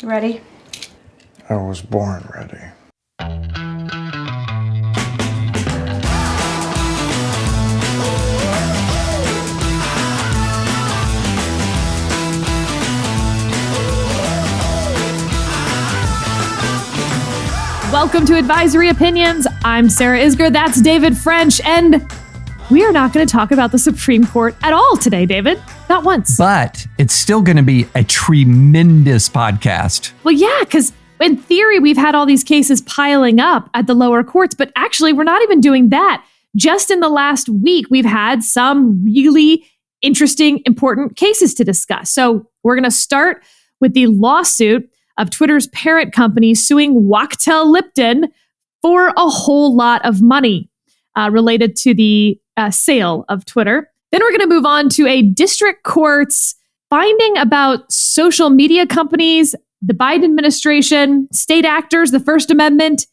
You ready? I was born ready. Welcome to Advisory Opinions. I'm Sarah Isger. That's David French. And we are not going to talk about the Supreme Court at all today, David. Not once. But it's still going to be a tremendous podcast. Well, yeah, because in theory, we've had all these cases piling up at the lower courts, but actually, we're not even doing that. Just in the last week, we've had some really interesting, important cases to discuss. So we're going to start with the lawsuit of Twitter's parent company suing Wachtell Lipton for a whole lot of money related to the sale of Twitter. Then we're going to move on to a district court's finding about social media companies, the Biden administration, state actors, the First Amendment.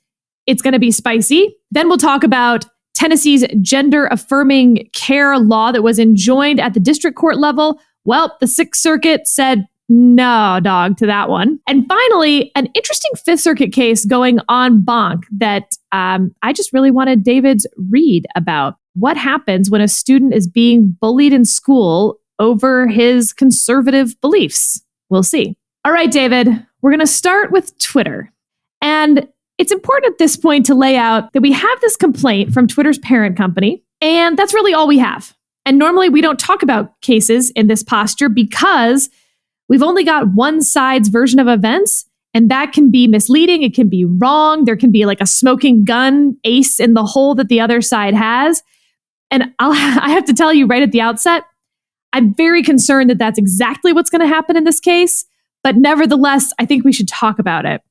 It's going to be spicy. Then we'll talk about Tennessee's gender-affirming care law that was enjoined at the district court level. Well, the Sixth Circuit said no, dog, to that one. And finally, an interesting Fifth Circuit case going en banc that I just really wanted David's read about. What happens when a student is being bullied in school over his conservative beliefs? We'll see. All right, David, we're going to start with Twitter. And it's important at this point to lay out that we have this complaint from Twitter's parent company, and that's really all we have. And normally we don't talk about cases in this posture because we've only got one side's version of events, and that can be misleading. It can be wrong. There can be like a smoking gun ace in the hole that the other side has. And I have to tell you right at the outset, I'm very concerned that that's exactly what's going to happen in this case. But nevertheless, I think we should talk about it.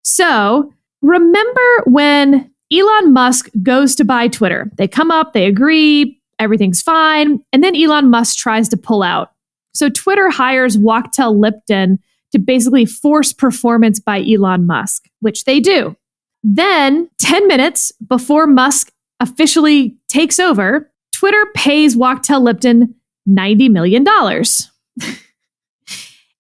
So remember when Elon Musk goes to buy Twitter? They come up, they agree, everything's fine. And then Elon Musk tries to pull out. So Twitter hires Wachtell Lipton to basically force performance by Elon Musk, which they do. Then 10 minutes before Musk officially takes over, Twitter pays Wachtell Lipton $90 million.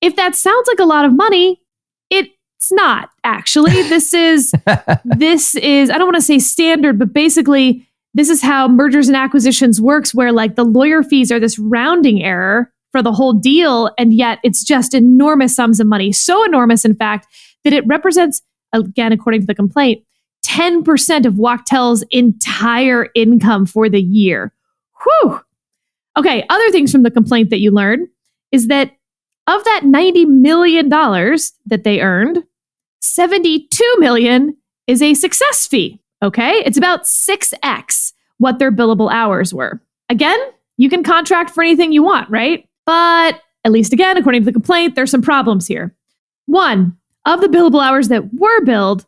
If that sounds like a lot of money, it's not actually. This is, I don't want to say standard, but basically this is how mergers and acquisitions works, where like the lawyer fees are this rounding error for the whole deal. And yet it's just enormous sums of money. So enormous, in fact, that it represents, again, according to the complaint, 10% of Wachtell's entire income for the year. Whew. Okay, other things from the complaint that you learned is that of that $90 million that they earned, $72 million is a success fee. Okay, it's about 6x what their billable hours were. Again, you can contract for anything you want, right? But at least again, according to the complaint, there's some problems here. One, of the billable hours that were billed,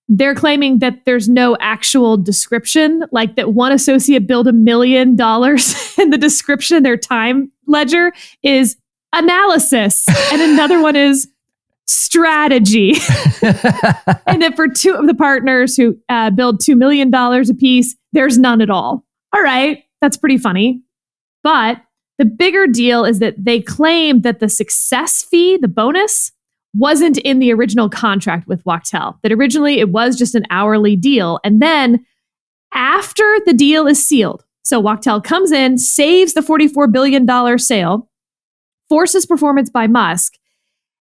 they're claiming that there's no actual description, like that one associate billed $1 million in the description. Their time ledger is analysis, and another one is strategy. And then for two of the partners who billed $2 million apiece, there's none at all. All right, that's pretty funny. But the bigger deal is that they claim that the success fee, the bonus, wasn't in the original contract with Wachtell, that originally it was just an hourly deal. And then after the deal is sealed, so Wachtell comes in, saves the $44 billion sale, forces performance by Musk,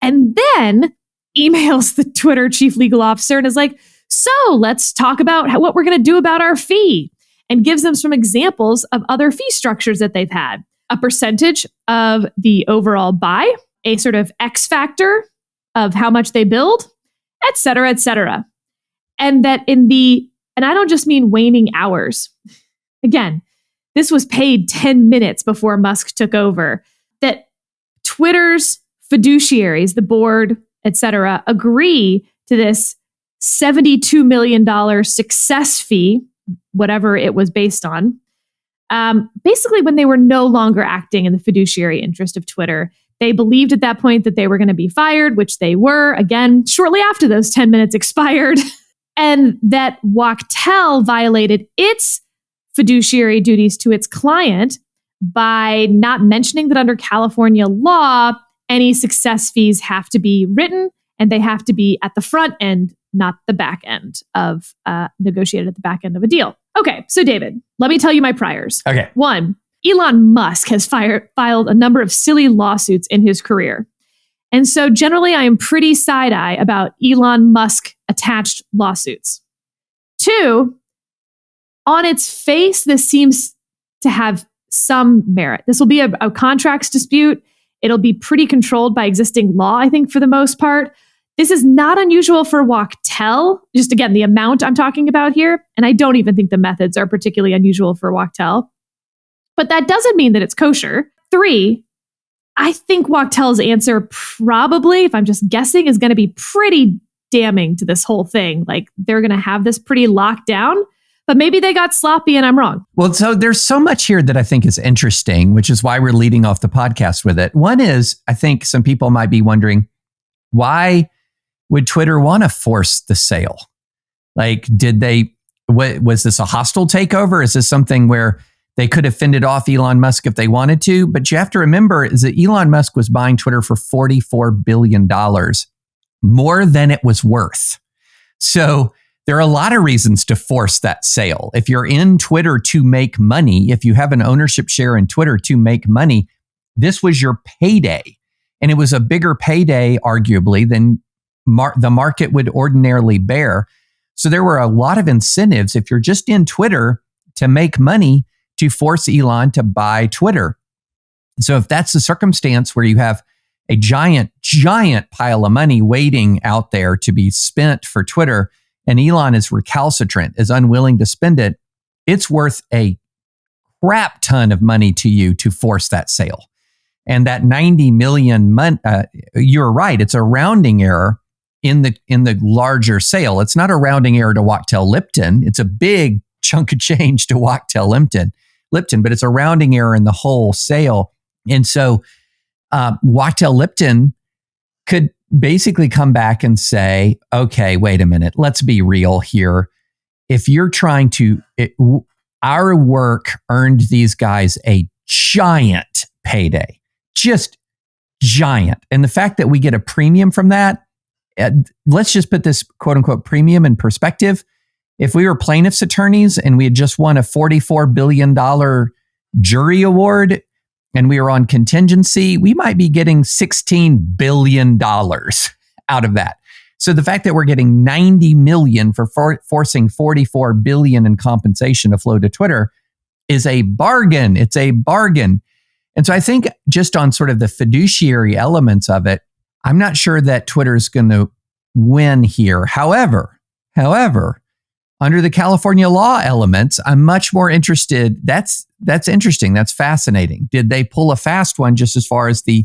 and then emails the Twitter chief legal officer and is like, so let's talk about what we're going to do about our fee, and gives them some examples of other fee structures that they've had. A percentage of the overall buy, a sort of X factor of how much they build, et cetera, et cetera. And that and I don't just mean waning hours. Again, this was paid 10 minutes before Musk took over, that Twitter's fiduciaries, the board, et cetera, agree to this $72 million success fee, whatever it was based on. Basically, when they were no longer acting in the fiduciary interest of Twitter, they believed at that point that they were going to be fired, which they were, again, shortly after those 10 minutes expired, and that Wachtell violated its fiduciary duties to its client by not mentioning that under California law, any success fees have to be written and they have to be at the front end, not the back end of negotiated at the back end of a deal. Okay, so David, let me tell you my priors. Okay. 1, Elon Musk has filed a number of silly lawsuits in his career. And so generally, I am pretty side-eye about Elon Musk-attached lawsuits. 2, on its face, this seems to have some merit. This will be a contracts dispute. It'll be pretty controlled by existing law, I think, for the most part. This is not unusual for Wachtell. Just again, the amount I'm talking about here. And I don't even think the methods are particularly unusual for Wachtell. But that doesn't mean that it's kosher. 3, I think Wachtell's answer probably, if I'm just guessing, is going to be pretty damning to this whole thing. Like they're going to have this pretty locked down, but maybe they got sloppy and I'm wrong. Well, so there's so much here that I think is interesting, which is why we're leading off the podcast with it. One is, I think some people might be wondering, why would Twitter want to force the sale? Like, was this a hostile takeover? Is this something where they could have fended off Elon Musk if they wanted to? But you have to remember is that Elon Musk was buying Twitter for $44 billion, more than it was worth. So there are a lot of reasons to force that sale. If you're in Twitter to make money, if you have an ownership share in Twitter to make money, this was your payday. And it was a bigger payday, arguably, than the market would ordinarily bear. So there were a lot of incentives, if you're just in Twitter to make money, to force Elon to buy Twitter. So if that's the circumstance where you have a giant pile of money waiting out there to be spent for Twitter, and Elon is recalcitrant, is unwilling to spend it, it's worth a crap ton of money to you to force that sale. And that 90 million, you're right, it's a rounding error in the larger sale. It's not a rounding error to Wachtell Lipton. It's a big chunk of change to Wachtell Lipton, but it's a rounding error in the whole sale. And so Wachtell Lipton could basically come back and say, okay, wait a minute, let's be real here. If you're trying to, our work earned these guys a giant payday, just giant. And the fact that we get a premium from that, let's just put this quote unquote premium in perspective. If we were plaintiffs' attorneys and we had just won a $44 billion jury award and we were on contingency, we might be getting $16 billion out of that. So the fact that we're getting 90 million for forcing 44 billion in compensation to flow to Twitter is a bargain. It's a bargain. And so I think just on sort of the fiduciary elements of it, I'm not sure that Twitter is going to win here. However, under the California law elements, I'm much more interested. That's interesting. That's fascinating. Did they pull a fast one just as far as the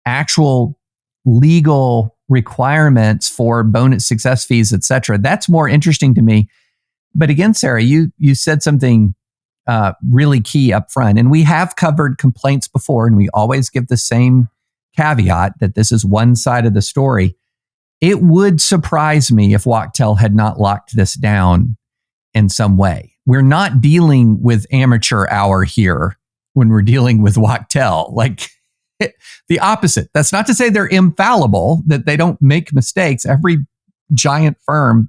actual legal requirements for bonus success fees, et cetera? That's more interesting to me. But again, Sarah, you said something really key up front. And we have covered complaints before, and we always give the same caveat that this is one side of the story. It would surprise me if Wachtell had not locked this down in some way. We're not dealing with amateur hour here when we're dealing with Wachtell. Like the opposite. That's not to say they're infallible, that they don't make mistakes. Every giant firm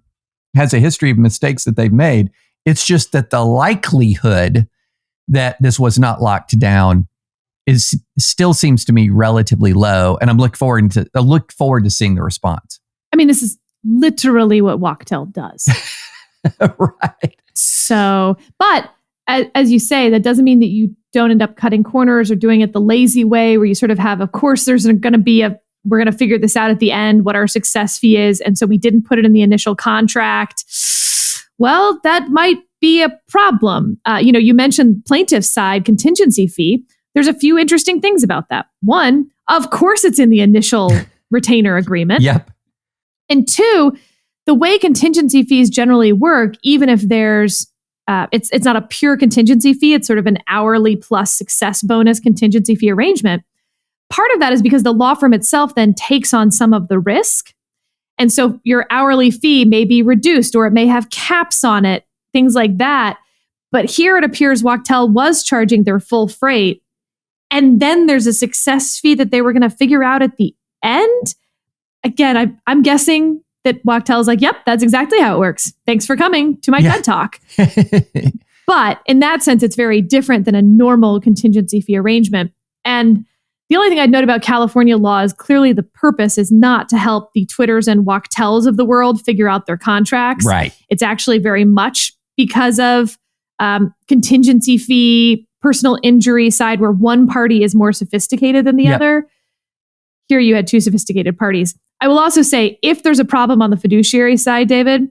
has a history of mistakes that they've made. It's just that the likelihood that this was not locked down still seems to me relatively low, and I look forward to seeing the response. I mean, this is literally what Wachtell does. Right. So, but as you say, that doesn't mean that you don't end up cutting corners or doing it the lazy way, where you sort of have, of course, there's going to be we're going to figure this out at the end, what our success fee is, and so we didn't put it in the initial contract. Well, that might be a problem. You mentioned plaintiff side contingency fee. There's a few interesting things about that. One, of course, it's in the initial retainer agreement. Yep. And 2, the way contingency fees generally work, even if there's, it's not a pure contingency fee, it's sort of an hourly plus success bonus contingency fee arrangement. Part of that is because the law firm itself then takes on some of the risk. And so your hourly fee may be reduced, or it may have caps on it, things like that. But here it appears Wachtell was charging their full freight. And then there's a success fee that they were going to figure out at the end. again, I'm guessing that Wachtell's like, yep, that's exactly how it works. Thanks for coming to my TED Talk. But in that sense, it's very different than a normal contingency fee arrangement. And the only thing I'd note about California law is clearly the purpose is not to help the Twitters and Wachtells of the world figure out their contracts. Right. It's actually very much because of contingency fee, personal injury side where one party is more sophisticated than the other. Here you had two sophisticated parties. I will also say, if there's a problem on the fiduciary side, David,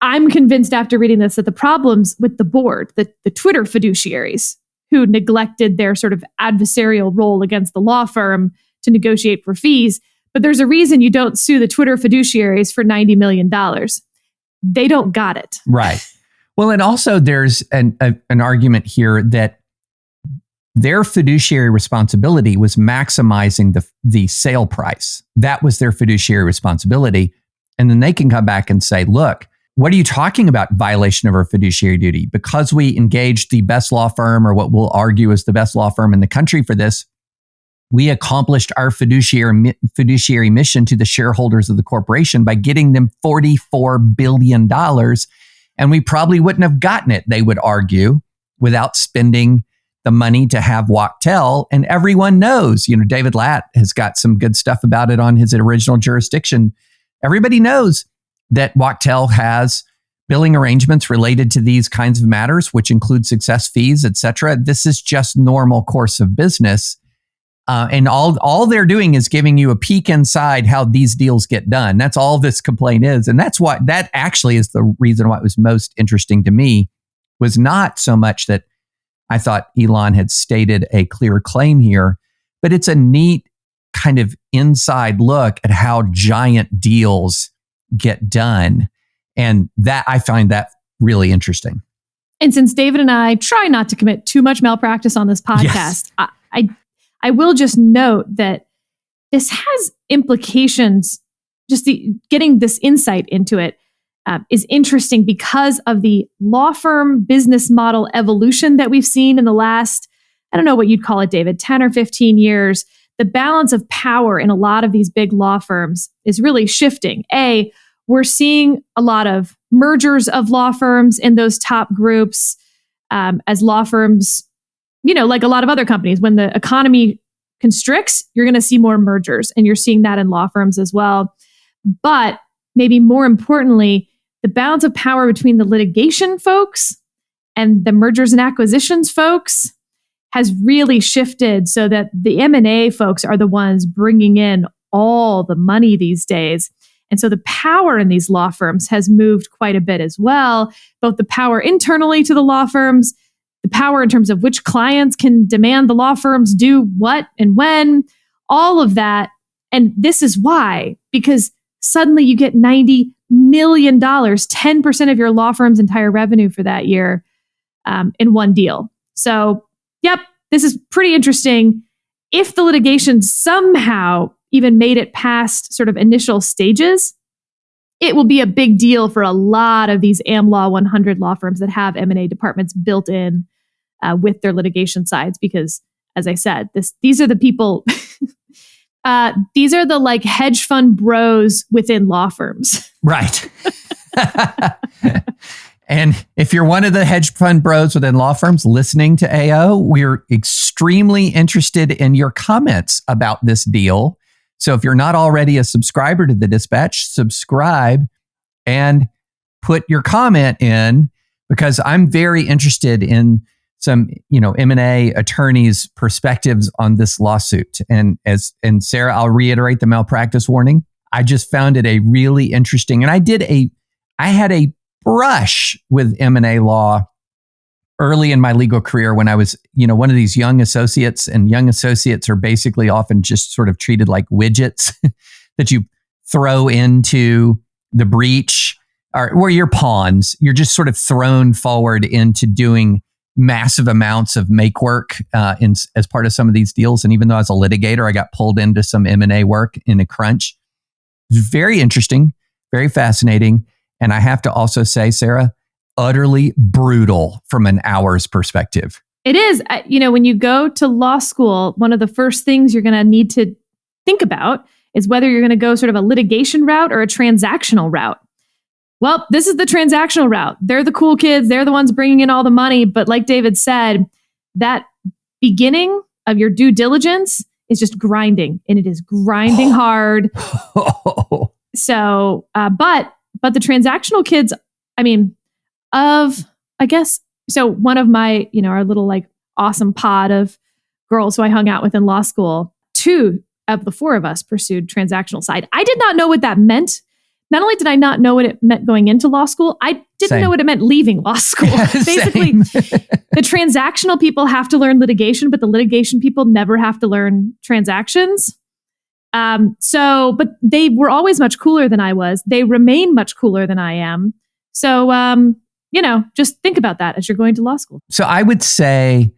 I'm convinced after reading this that the problems with the board, the Twitter fiduciaries who neglected their sort of adversarial role against the law firm to negotiate for fees. But there's a reason you don't sue the Twitter fiduciaries for $90 million. They don't got it. Right. Well, and also there's an argument here that their fiduciary responsibility was maximizing the sale price. That was their fiduciary responsibility. And then they can come back and say, look, what are you talking about violation of our fiduciary duty? Because we engaged the best law firm, or what we'll argue is the best law firm in the country for this, we accomplished our fiduciary mission to the shareholders of the corporation by getting them $44 billion. And we probably wouldn't have gotten it, they would argue, without spending the money to have Wachtell. And everyone knows, David Latt has got some good stuff about it on his original jurisdiction. Everybody knows that Wachtell has billing arrangements related to these kinds of matters, which include success fees, et cetera. This is just normal course of business. And all they're doing is giving you a peek inside how these deals get done. That's all this complaint is. And that actually is the reason why it was most interesting to me, was not so much that I thought Elon had stated a clear claim here, but it's a neat kind of inside look at how giant deals get done. And that I find that really interesting. And since David and I try not to commit too much malpractice on this podcast, yes. I will just note that this has implications. Just getting this insight into it is interesting because of the law firm business model evolution that we've seen in the last, I don't know what you'd call it, David, 10 or 15 years. The balance of power in a lot of these big law firms is really shifting. We're seeing a lot of mergers of law firms in those top groups as law firms, like a lot of other companies, when the economy constricts, you're going to see more mergers, and you're seeing that in law firms as well. But maybe more importantly, the balance of power between the litigation folks and the mergers and acquisitions folks has really shifted so that the M&A folks are the ones bringing in all the money these days. And so the power in these law firms has moved quite a bit as well, both the power internally to the law firms, the power in terms of which clients can demand the law firms do what and when, all of that. And this is why, because suddenly you get $90 million, 10% of your law firm's entire revenue for that year in one deal. So, yep, this is pretty interesting. If the litigation somehow even made it past sort of initial stages, it will be a big deal for a lot of these AmLaw 100 law firms that have M&A departments built in with their litigation sides. Because, as I said, these are the people, these are the like hedge fund bros within law firms. Right. And if you're one of the hedge fund bros within law firms listening to AO, we're extremely interested in your comments about this deal. So if you're not already a subscriber to the Dispatch, subscribe and put your comment in, because I'm very interested in some, M&A attorneys' perspectives on this lawsuit. And Sarah, I'll reiterate the malpractice warning. I just found it a really interesting, and I had a brush with M&A law early in my legal career when I was, one of these young associates, and young associates are basically often just sort of treated like widgets that you throw into the breach, or you're pawns. You're just sort of thrown forward into doing massive amounts of make work as part of some of these deals. And even though I was a litigator, I got pulled into some M&A work in a crunch. It was very interesting, very fascinating. And I have to also say, Sarah, utterly brutal from an hour's perspective. It is. When you go to law school, one of the first things you're going to need to think about is whether you're going to go sort of a litigation route or a transactional route. Well, this is the transactional route. They're the cool kids. They're the ones bringing in all the money. But like David said, that beginning of your due diligence is just grinding, and it is grinding hard. So, but the transactional kids, so one of my, our little like awesome pod of girls who I hung out with in law school, 2 of the 4 of us pursued transactional side. I did not know what that meant. Not only did I not know what it meant going into law school, I didn't know what it meant leaving law school. Basically, the transactional people have to learn litigation, but the litigation people never have to learn transactions. But they were always much cooler than I was. They remain much cooler than I am. So, just think about that as you're going to law school. So I would say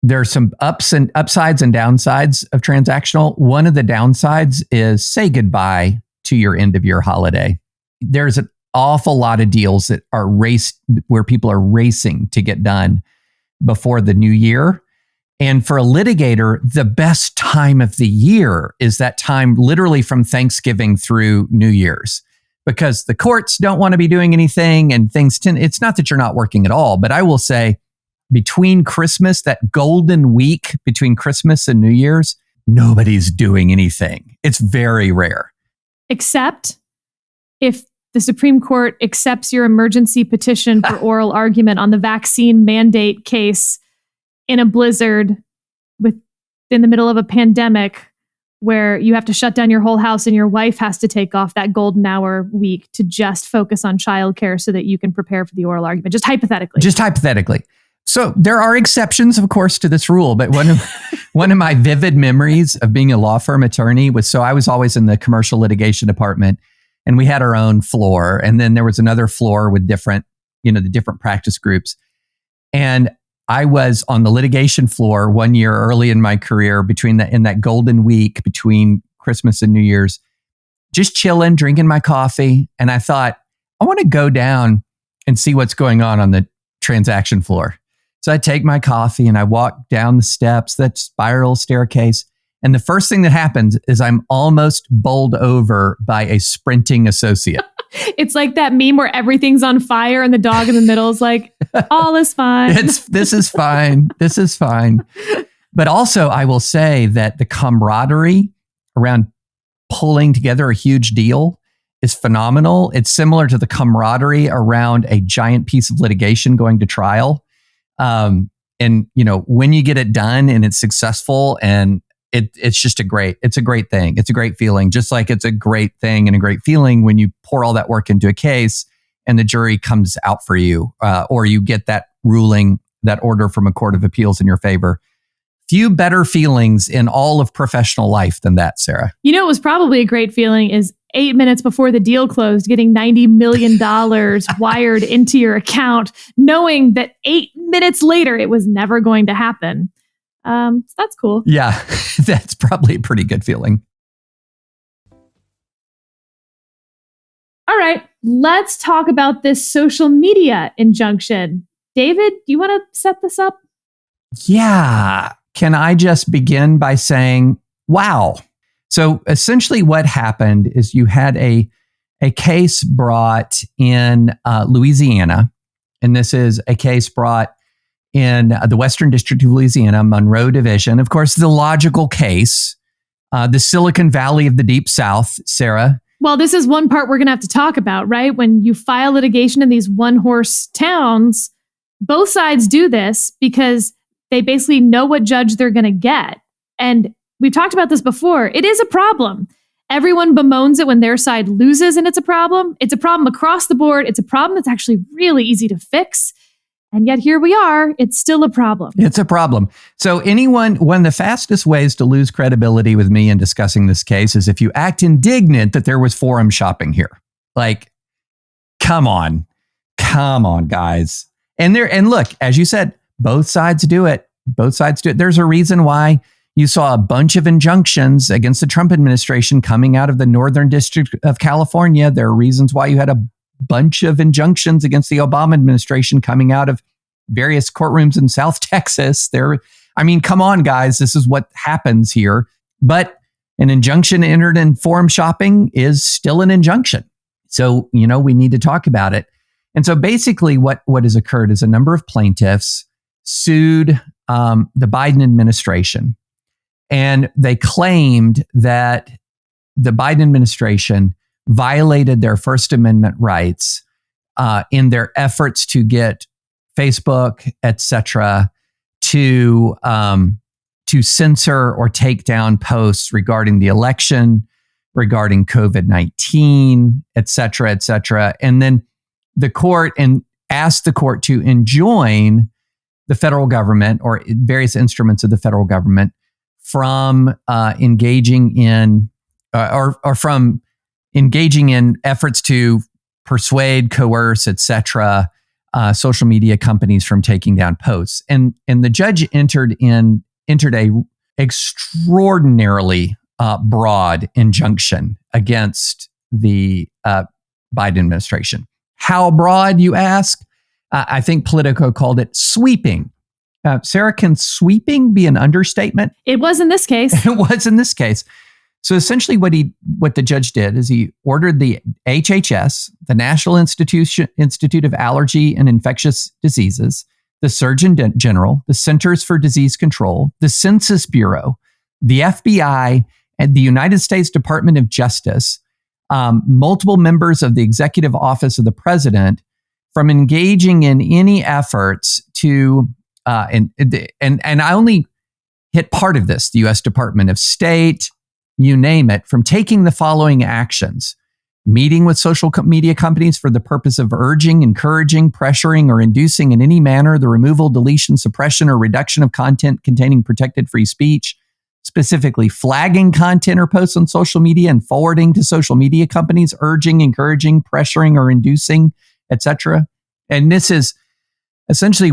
there are some upsides and downsides of transactional. One of the downsides is say goodbye to your end of year holiday. There's an awful lot of deals that are where people are racing to get done before the new year. And for a litigator, the best time of the year is that time literally from Thanksgiving through New Year's, because the courts don't want to be doing anything and it's not that you're not working at all, but I will say between Christmas, that golden week between Christmas and New Year's, nobody's doing anything. It's very rare. Except if the Supreme Court accepts your emergency petition for oral argument on the vaccine mandate case in a blizzard in the middle of a pandemic where you have to shut down your whole house and your wife has to take off that golden hour week to just focus on childcare so that you can prepare for the oral argument. Just hypothetically. So there are exceptions, of course, to this rule, but one of my vivid memories of being a law firm attorney was, so I was always in the commercial litigation department, and we had our own floor, and then there was another floor with the different practice groups. And I was on the litigation floor one year early in my career in that golden week between Christmas and New Year's, just chilling, drinking my coffee. And I thought, I want to go down and see what's going on the transaction floor. So I take my coffee and I walk down the steps, that spiral staircase. And the first thing that happens is I'm almost bowled over by a sprinting associate. It's like that meme where everything's on fire and the dog in the middle is like, all is fine. This is fine. This is fine. But also, I will say that the camaraderie around pulling together a huge deal is phenomenal. It's similar to the camaraderie around a giant piece of litigation going to trial. And when you get it done and it's successful, and it's just a great thing. It's a great feeling, just like it's a great thing and a great feeling when you pour all that work into a case and the jury comes out for you, or you get that ruling, that order from a court of appeals in your favor. Few better feelings in all of professional life than that, Sarah. It was probably a great feeling is 8 minutes before the deal closed, getting $90 million wired into your account, knowing that 8 minutes later, it was never going to happen. So that's cool. Yeah, that's probably a pretty good feeling. All right, let's talk about this social media injunction. David, do you want to set this up? Yeah. Can I just begin by saying, wow. So essentially what happened is you had a case brought in Louisiana, and this is a case brought in the Western District of Louisiana, Monroe Division. Of course, the logical case, the Silicon Valley of the Deep South, Sarah. Well, this is one part we're going to have to talk about, right? When you file litigation in these one-horse towns, both sides do this because they basically know what judge they're going to get. And we've talked about this before. It is a problem. Everyone bemoans it when their side loses, and it's a problem. It's a problem across the board. It's a problem that's actually really easy to fix. And yet here we are. It's still a problem. It's a problem. So one of the fastest ways to lose credibility with me in discussing this case is if you act indignant that there was forum shopping here. Like, come on, guys. And look, as you said, both sides do it. There's a reason why you saw a bunch of injunctions against the Trump administration coming out of the Northern District of California. There are reasons why you had a bunch of injunctions against the Obama administration coming out of various courtrooms in South Texas. Come on, guys, this is what happens here. But An injunction entered in forum shopping is still an injunction. So, we need to talk about it. And so basically what has occurred is a number of plaintiffs sued the Biden administration. And they claimed that the Biden administration violated their First Amendment rights in their efforts to get Facebook, et cetera, to censor or take down posts regarding the election, regarding COVID-19, et cetera, et cetera. And then the court asked the court to enjoin the federal government or various instruments of the federal government from engaging in from engaging in efforts to persuade, coerce, et cetera, social media companies from taking down posts. And the judge entered a extraordinarily broad injunction against the Biden administration. How broad, you ask? I think Politico called it sweeping. Sarah, can sweeping be an understatement? It was in this case. It was in this case. So essentially what the judge did is he ordered the HHS, the National Institute of Allergy and Infectious Diseases, the Surgeon General, the Centers for Disease Control, the Census Bureau, the FBI, and the United States Department of Justice, multiple members of the Executive Office of the President from engaging in any efforts to, and I only hit part of this, the U.S. Department of State, you name it, from taking the following actions: meeting with social media companies for the purpose of urging, encouraging, pressuring, or inducing in any manner the removal, deletion, suppression, or reduction of content containing protected free speech, specifically flagging content or posts on social media and forwarding to social media companies, urging, encouraging, pressuring, or inducing, etc. And this is essentially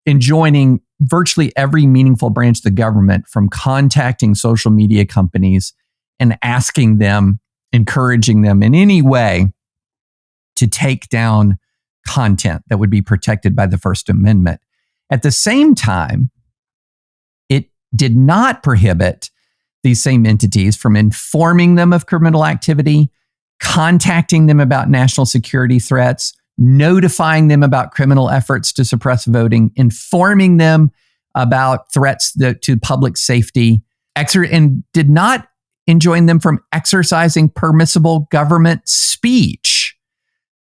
enjoining virtually every meaningful branch of the government from contacting social media companies and asking them, encouraging them in any way to take down content that would be protected by the First Amendment. At the same time, it did not prohibit these same entities from informing them of criminal activity, contacting them about national security threats, notifying them about criminal efforts to suppress voting, informing them about threats to public safety, and did not enjoin them from exercising permissible government speech,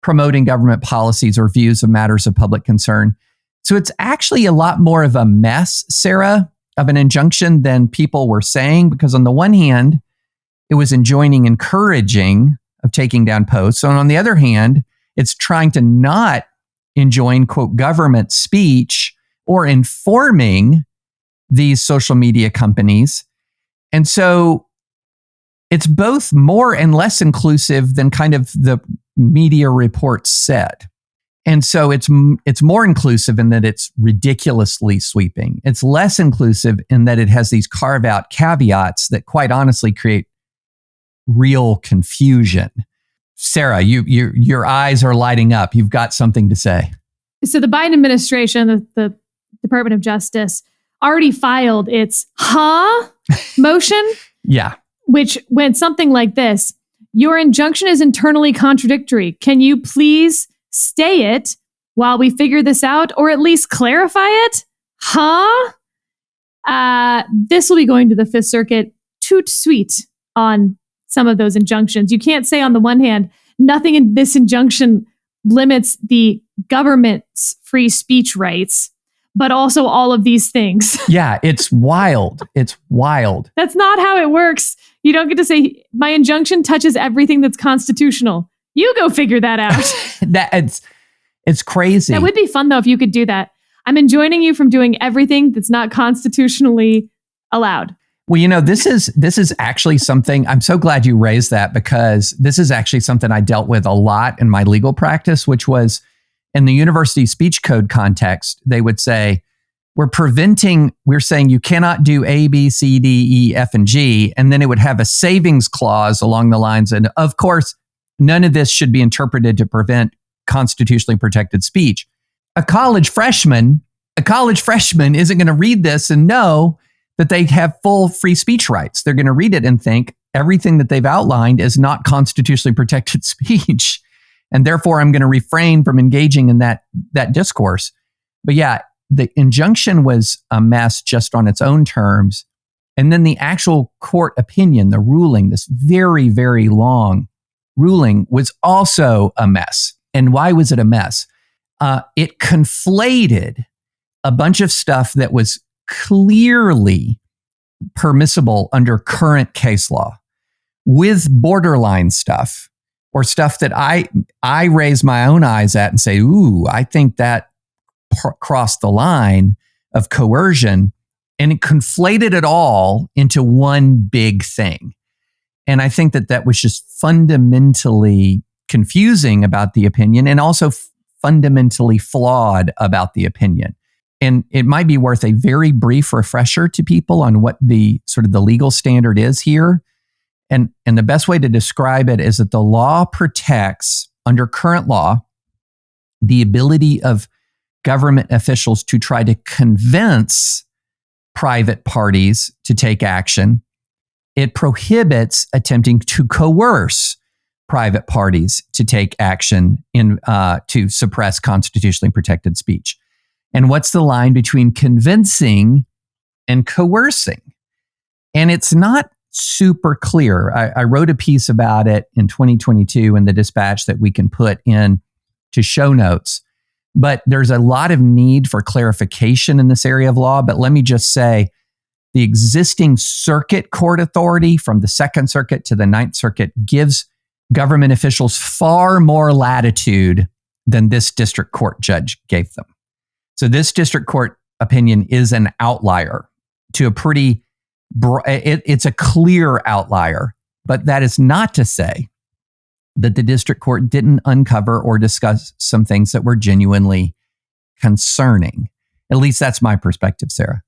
promoting government policies or views of matters of public concern. So it's actually a lot more of a mess, Sarah, of an injunction than people were saying, because on the one hand, it was enjoining encouraging of taking down posts. And on the other hand, it's trying to not enjoin, quote, government speech or informing these social media companies. And so it's both more and less inclusive than kind of the media reports said. And so it's more inclusive in that it's ridiculously sweeping. It's less inclusive in that it has these carve-out caveats that quite honestly create real confusion. Sarah, your eyes are lighting up. You've got something to say. So the Biden administration, the Department of Justice, already filed its motion. Yeah. Which went something like this: your injunction is internally contradictory. Can you please stay it while we figure this out, or at least clarify it? This will be going to the Fifth Circuit. Toot sweet on some of those injunctions. You can't say on the one hand, nothing in this injunction limits the government's free speech rights, but also all of these things. Yeah, it's wild. It's wild. That's not how it works. You don't get to say, my injunction touches everything that's constitutional. You go figure that out. It's crazy. That would be fun, though, if you could do that. I'm enjoining you from doing everything that's not constitutionally allowed. Well, this is actually something, I'm so glad you raised that, because this is actually something I dealt with a lot in my legal practice, which was in the university speech code context. They would say, we're saying you cannot do A, B, C, D, E, F, and G. And then it would have a savings clause along the lines. And of course, none of this should be interpreted to prevent constitutionally protected speech. A college freshman isn't going to read this and know that they have full free speech rights. They're going to read it and think, everything that they've outlined is not constitutionally protected speech. And therefore, I'm going to refrain from engaging in that discourse. But yeah, the injunction was a mess just on its own terms. And then the actual court opinion, the ruling, this very, very long ruling, was also a mess. And why was it a mess? It conflated a bunch of stuff that was clearly permissible under current case law with borderline stuff, or stuff that I raise my own eyes at and say, ooh, I think that crossed the line of coercion, and it conflated it all into one big thing. And I think that was just fundamentally confusing about the opinion, and also fundamentally flawed about the opinion. And it might be worth a very brief refresher to people on what the sort of the legal standard is here. And the best way to describe it is that the law protects, under current law, the ability of government officials to try to convince private parties to take action. It prohibits attempting to coerce private parties to take action to suppress constitutionally protected speech. And what's the line between convincing and coercing? And it's not super clear. I wrote a piece about it in 2022 in the Dispatch that we can put in to show notes. But there's a lot of need for clarification in this area of law. But let me just say, the existing circuit court authority from the Second Circuit to the Ninth Circuit gives government officials far more latitude than this district court judge gave them. So this district court opinion is an outlier to a pretty, it's a clear outlier. But that is not to say that the district court didn't uncover or discuss some things that were genuinely concerning. At least that's my perspective, Sarah.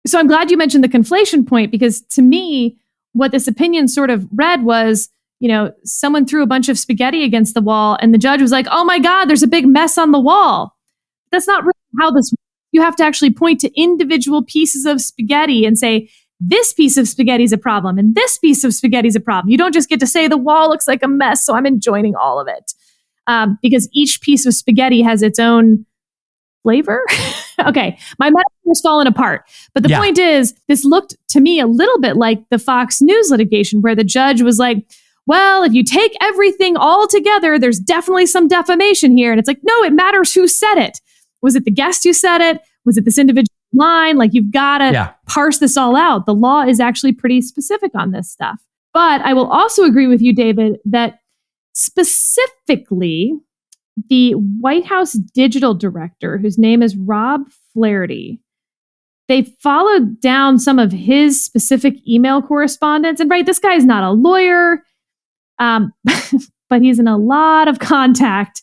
So I'm glad you mentioned the conflation point, because to me, what this opinion sort of read was, someone threw a bunch of spaghetti against the wall and the judge was like, oh my God, there's a big mess on the wall. That's not really how this works. You have to actually point to individual pieces of spaghetti and say, this piece of spaghetti is a problem and this piece of spaghetti is a problem. You don't just get to say the wall looks like a mess, so I'm enjoining all of it. Because each piece of spaghetti has its own flavor. Okay, my metaphor has fallen apart. But the point is, this looked to me a little bit like the Fox News litigation, where the judge was like, well, if you take everything all together, there's definitely some defamation here. And it's like, no, it matters who said it. Was it the guest who said it? Was it this individual line? Like, you've got to parse this all out. The law is actually pretty specific on this stuff. But I will also agree with you, David, that specifically the White House digital director, whose name is Rob Flaherty, they followed down some of his specific email correspondence. And this guy is not a lawyer, but he's in a lot of contact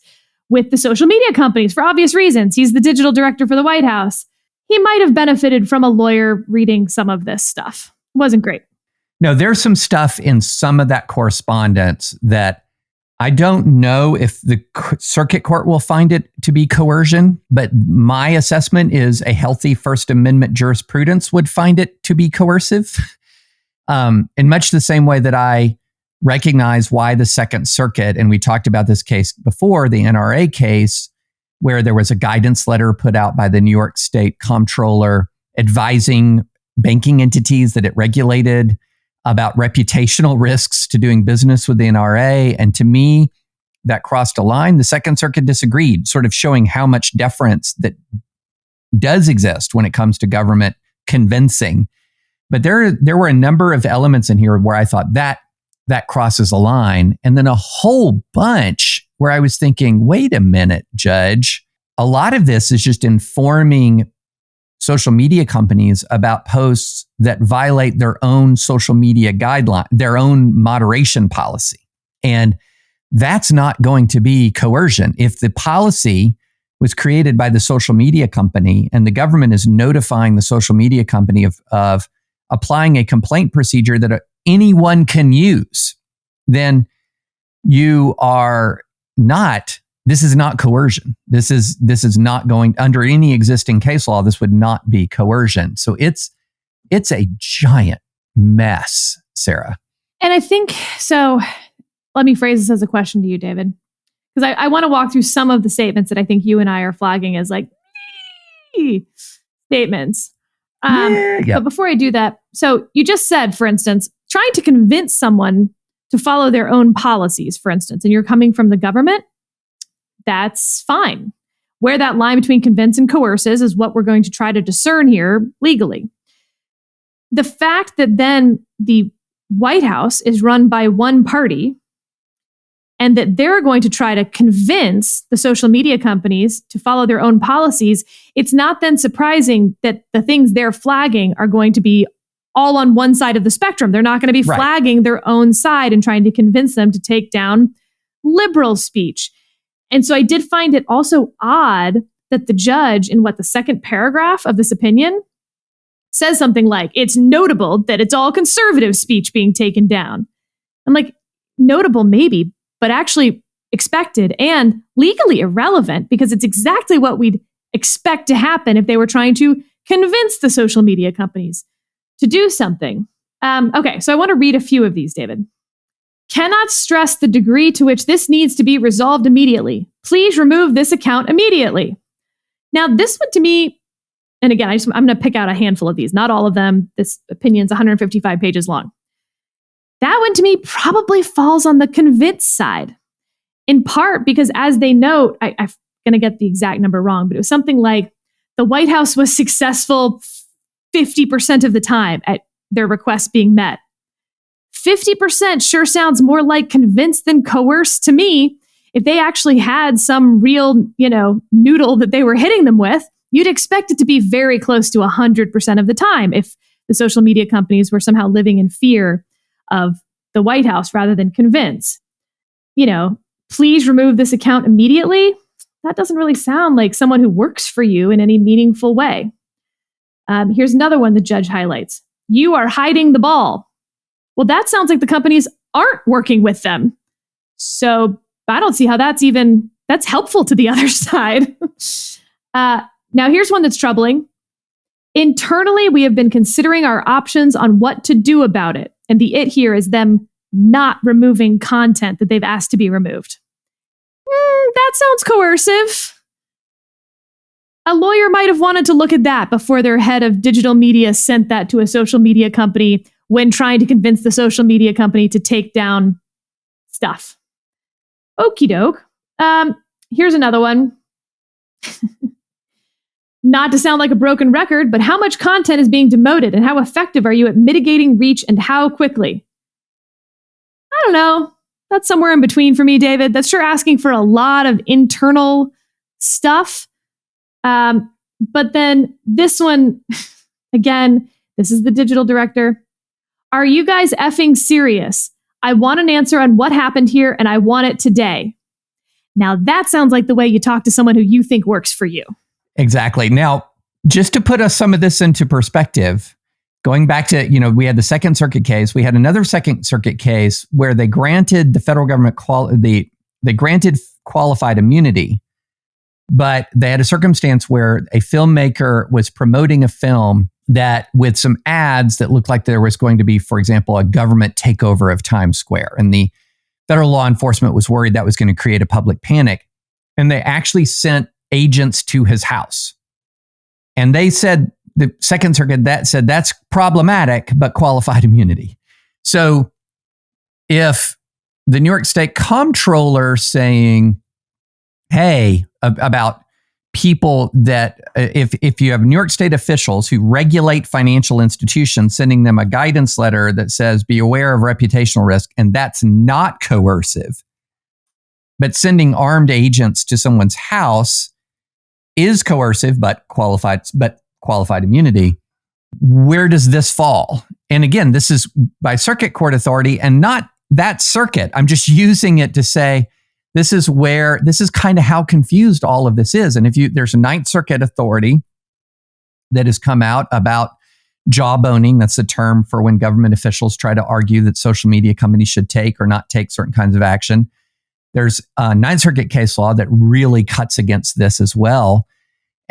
with the social media companies for obvious reasons. He's the digital director for the White House. He might have benefited from a lawyer reading some of this stuff. It wasn't great. No, there's some stuff in some of that correspondence that I don't know if the circuit court will find it to be coercion, but my assessment is a healthy First Amendment jurisprudence would find it to be coercive. In much the same way that I recognize why the Second Circuit, and we talked about this case before, the NRA case, where there was a guidance letter put out by the New York State Comptroller advising banking entities that it regulated about reputational risks to doing business with the NRA. And to me, that crossed a line. The Second Circuit disagreed, sort of showing how much deference that does exist when it comes to government convincing. But there were a number of elements in here where I thought that crosses a line. And then a whole bunch where I was thinking, wait a minute, Judge, a lot of this is just informing social media companies about posts that violate their own social media guideline, their own moderation policy. And that's not going to be coercion. If the policy was created by the social media company and the government is notifying the social media company of applying a complaint procedure that anyone can use, then you are not, this is not coercion. This is not going, under any existing case law, this would not be coercion. So it's a giant mess, Sarah. And I think, so let me phrase this as a question to you, David, because I want to walk through some of the statements that I think you and I are flagging as like statements. But before I do that, so you just said, for instance, trying to convince someone to follow their own policies, for instance, and you're coming from the government, that's fine. Where that line between convince and coerce is what we're going to try to discern here legally. The fact that then the White House is run by one party and that they're going to try to convince the social media companies to follow their own policies, it's not then surprising that the things they're flagging are going to be all on one side of the spectrum. They're not going to be flagging their own side and trying to convince them to take down liberal speech. And so I did find it also odd that the judge in the second paragraph of this opinion says something like, it's notable that it's all conservative speech being taken down. I'm like, notable maybe, but actually expected and legally irrelevant because it's exactly what we'd expect to happen if they were trying to convince the social media companies to do something. Okay, so I want to read a few of these, David. Cannot stress the degree to which this needs to be resolved immediately. Please remove this account immediately. Now, this one to me, and again, I'm going to pick out a handful of these, not all of them. This opinion's 155 pages long. That one to me probably falls on the convince side, in part because as they note, I'm going to get the exact number wrong, but it was something like the White House was successful 50% of the time at their requests being met. 50% sure sounds more like convince than coerce to me. If they actually had some real, noodle that they were hitting them with, you'd expect it to be very close to 100% of the time if the social media companies were somehow living in fear of the White House rather than convince. Please remove this account immediately. That doesn't really sound like someone who works for you in any meaningful way. Here's another one the judge highlights. You are hiding the ball. Well, that sounds like the companies aren't working with them. So I don't see how that's helpful to the other side. Now, here's one that's troubling. Internally, we have been considering our options on what to do about it. And the it here is them not removing content that they've asked to be removed. That sounds coercive. A lawyer might have wanted to look at that before their head of digital media sent that to a social media company when trying to convince the social media company to take down stuff. Okie doke. Here's another one. Not to sound like a broken record, but how much content is being demoted and how effective are you at mitigating reach and how quickly? I don't know. That's somewhere in between for me, David. That's sure asking for a lot of internal stuff. But then this one, again, this is the digital director. Are you guys effing serious? I want an answer on what happened here and I want it today. Now that sounds like the way you talk to someone who you think works for you. Exactly. Now, just to put some of this into perspective, going back to, we had the Second Circuit case, we had another Second Circuit case where they granted the federal government they granted qualified immunity, but they had a circumstance where a filmmaker was promoting a film that with some ads that looked like there was going to be, for example, a government takeover of Times Square. And the federal law enforcement was worried that was going to create a public panic. And they actually sent agents to his house. And they said, the Second Circuit said that's problematic, but qualified immunity. So if the New York State Comptroller saying, hey, about people that if you have New York State officials who regulate financial institutions, sending them a guidance letter that says, be aware of reputational risk, and that's not coercive, but sending armed agents to someone's house is coercive, but qualified immunity. Where does this fall? And again, this is by circuit court authority and not that circuit. I'm just using it to say, this is kind of how confused all of this is. And there's a Ninth Circuit authority that has come out about jawboning. That's the term for when government officials try to argue that social media companies should take or not take certain kinds of action. There's a Ninth Circuit case law that really cuts against this as well.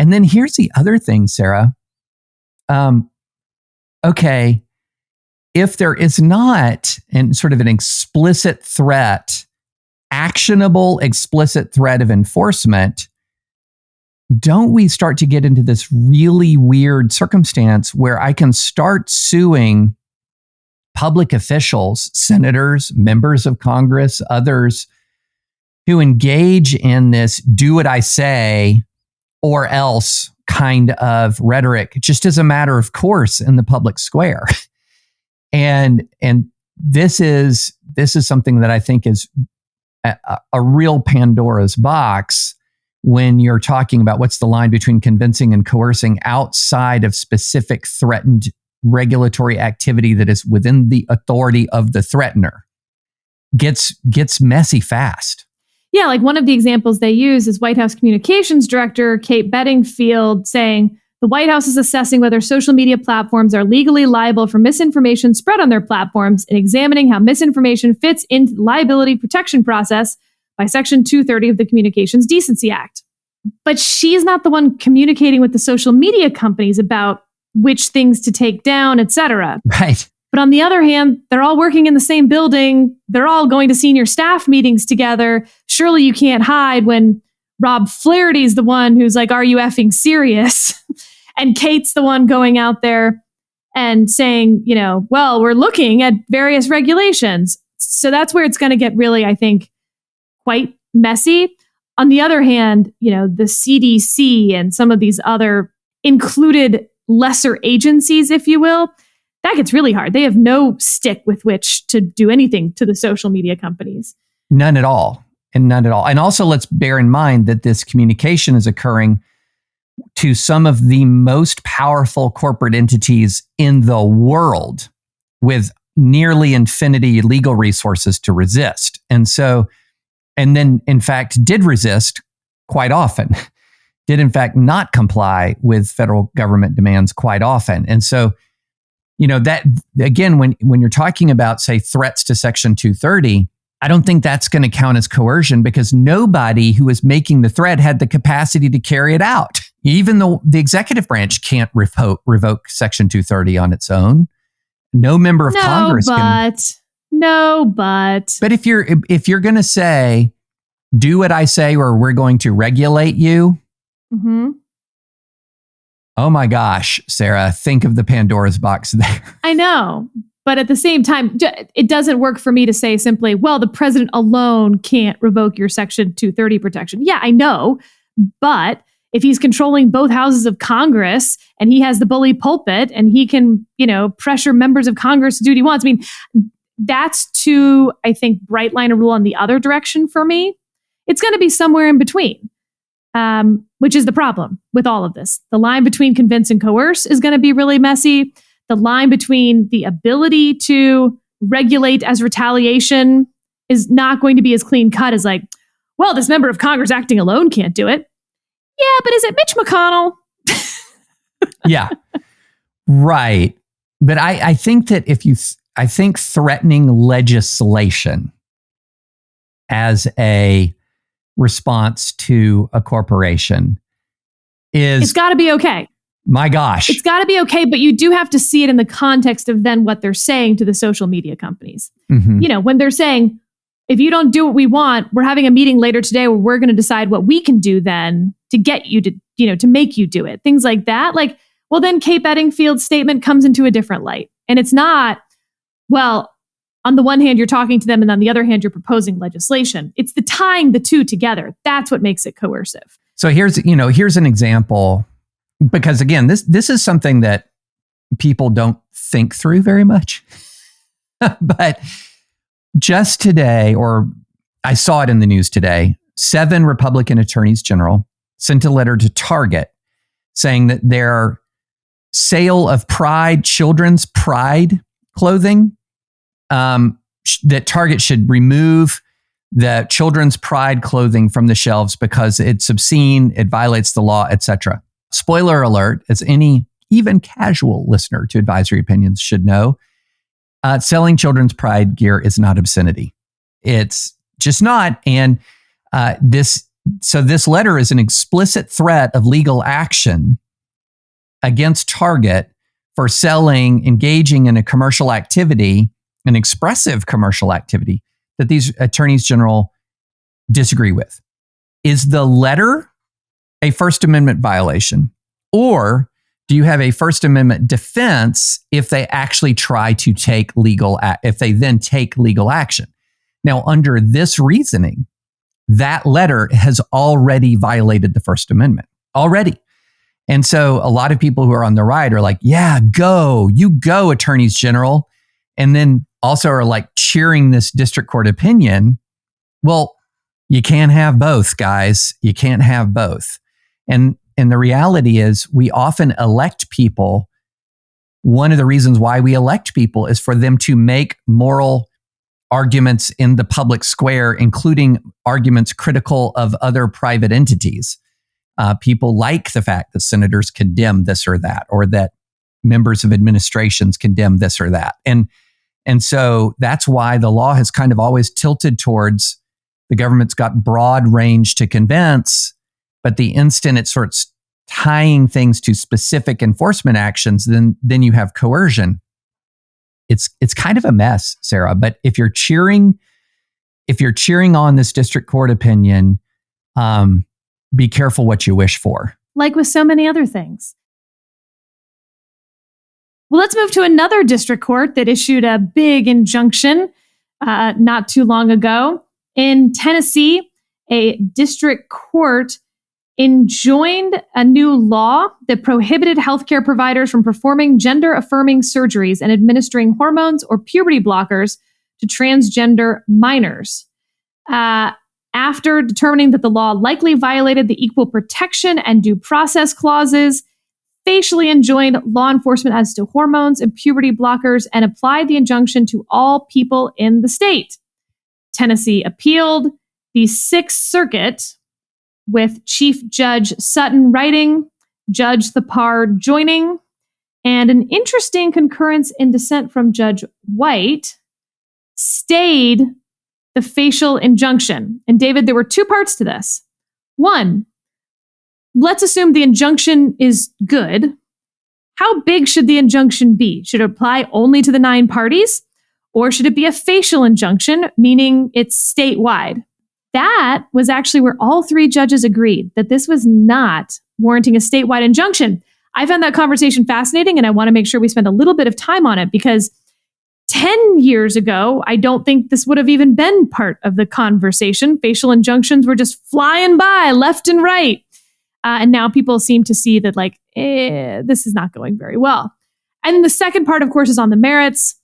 And then here's the other thing, Sarah. Okay, if there is not sort of an explicit threat, actionable explicit threat of enforcement, don't we start to get into this really weird circumstance where I can start suing public officials, senators, members of Congress, others who engage in this do what I say or else kind of rhetoric, just as a matter of course in the public square. And this is something that I think is a real Pandora's box when you're talking about what's the line between convincing and coercing outside of specific threatened regulatory activity that is within the authority of the threatener. Gets messy fast. Yeah, like one of the examples they use is White House Communications Director Kate Bedingfield saying the White House is assessing whether social media platforms are legally liable for misinformation spread on their platforms and examining how misinformation fits into the liability protection process by Section 230 of the Communications Decency Act. But she's not the one communicating with the social media companies about which things to take down, et cetera. Right. But on the other hand, they're all working in the same building. They're all going to senior staff meetings together. Surely you can't hide when Rob Flaherty's the one who's like, are you effing serious? And Kate's the one going out there and saying, well, we're looking at various regulations. So that's where it's going to get really, I think, quite messy. On the other hand, the CDC and some of these other included lesser agencies, if you will, that gets really hard. They have no stick with which to do anything to the social media companies. None at all. And also let's bear in mind that this communication is occurring to some of the most powerful corporate entities in the world with nearly infinity legal resources to resist. And then in fact did resist quite often, did in fact not comply with federal government demands quite often. And so, that again, when you're talking about, say, threats to Section 230, I don't think that's going to count as coercion because nobody who is making the threat had the capacity to carry it out. Even though the executive branch can't revoke Section 230 on its own. No member of Congress can. But if you're going to say, do what I say or we're going to regulate you. Mm-hmm. Oh my gosh, Sarah, think of the Pandora's box there. I know. But at the same time, it doesn't work for me to say simply, well, the president alone can't revoke your Section 230 protection. Yeah, I know. But if he's controlling both houses of Congress and he has the bully pulpit and he can, pressure members of Congress to do what he wants. I mean, that's too, I think, bright line of rule on the other direction for me. It's going to be somewhere in between. Which is the problem with all of this. The line between convince and coerce is going to be really messy. The line between the ability to regulate as retaliation is not going to be as clean cut as like, well, this member of Congress acting alone can't do it. Yeah, but is it Mitch McConnell? Yeah, right. But I think that I think threatening legislation as a response to a corporation it's got to be okay. My gosh. It's got to be okay, but you do have to see it in the context of then what they're saying to the social media companies. Mm-hmm. When they're saying, if you don't do what we want, we're having a meeting later today where we're going to decide what we can do then to get you to, to make you do it. Things like that. Like, well, then Kate Bedingfield's statement comes into a different light. And it's not, well, on the one hand, you're talking to them, and on the other hand, you're proposing legislation. It's the tying the two together. That's what makes it coercive. So here's an example, because again, this is something that people don't think through very much. But just today, or I saw it in the news today, 7 Republican attorneys general sent a letter to Target saying that their sale of children's pride clothing, that Target should remove the children's pride clothing from the shelves because it's obscene, it violates the law, etc. Spoiler alert, as any even casual listener to Advisory Opinions should know, selling children's pride gear is not obscenity. It's just not. And this letter is an explicit threat of legal action against Target for selling, engaging in a commercial activity, an expressive commercial activity that these attorneys general disagree with. Is the letter a First Amendment violation? Or do you have a First Amendment defense if they actually try to take if they then take legal action? Now, under this reasoning, that letter has already violated the First Amendment already. And so a lot of people who are on the right are like, yeah, you go, attorneys general. And then also are like cheering this district court opinion. Well, you can't have both, guys. You can't have both. And the reality is we often elect people. One of the reasons why we elect people is for them to make moral arguments in the public square, including arguments critical of other private entities. People like the fact that senators condemn this or that, or that members of administrations condemn this or that. And so that's why the law has kind of always tilted towards the government's got broad range to convince, but the instant it starts tying things to specific enforcement actions, then you have coercion. It's kind of a mess, Sarah. But if you're cheering on this district court opinion, be careful what you wish for. Like with so many other things. Well, let's move to another district court that issued a big injunction not too long ago. In Tennessee, a district court enjoined a new law that prohibited healthcare providers from performing gender-affirming surgeries and administering hormones or puberty blockers to transgender minors. After determining that the law likely violated the equal protection and due process clauses, facially enjoined law enforcement as to hormones and puberty blockers and applied the injunction to all people in the state. Tennessee appealed. The Sixth Circuit, with Chief Judge Sutton writing, Judge Thapar joining, and an interesting concurrence in dissent from Judge White, stayed the facial injunction. And David, there were two parts to this. One, let's assume the injunction is good. How big should the injunction be? Should it apply only to the 9 parties? Or should it be a facial injunction, meaning it's statewide? That was actually where all 3 judges agreed that this was not warranting a statewide injunction. I found that conversation fascinating, and I want to make sure we spend a little bit of time on it because 10 years ago, I don't think this would have even been part of the conversation. Facial injunctions were just flying by left and right. And now people seem to see that this is not going very well. And the second part, of course, is on the merits.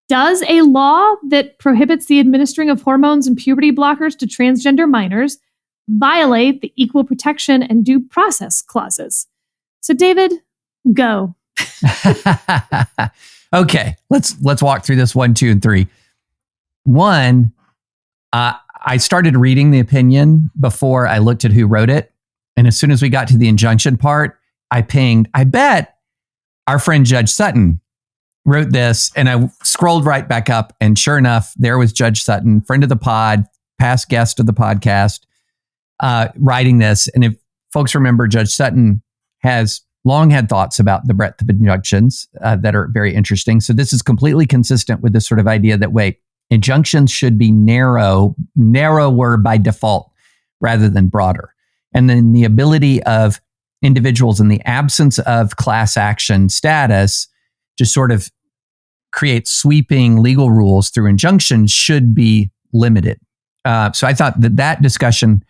Does a law that prohibits the administering of hormones and puberty blockers to transgender minors violate the equal protection and due process clauses? So, David, go. Okay, let's walk through this 1, 2, and 3. 1, I started reading the opinion before I looked at who wrote it. And as soon as we got to the injunction part, I pinged, I bet our friend Judge Sutton wrote this, and I scrolled right back up, and sure enough, there was Judge Sutton, friend of the pod, past guest of the podcast, writing this. And if folks remember, Judge Sutton has long had thoughts about the breadth of injunctions that are very interesting. So this is completely consistent with this sort of idea that, injunctions should be narrower by default rather than broader. And then the ability of individuals in the absence of class action status to sort of create sweeping legal rules through injunctions should be limited. So I thought that discussion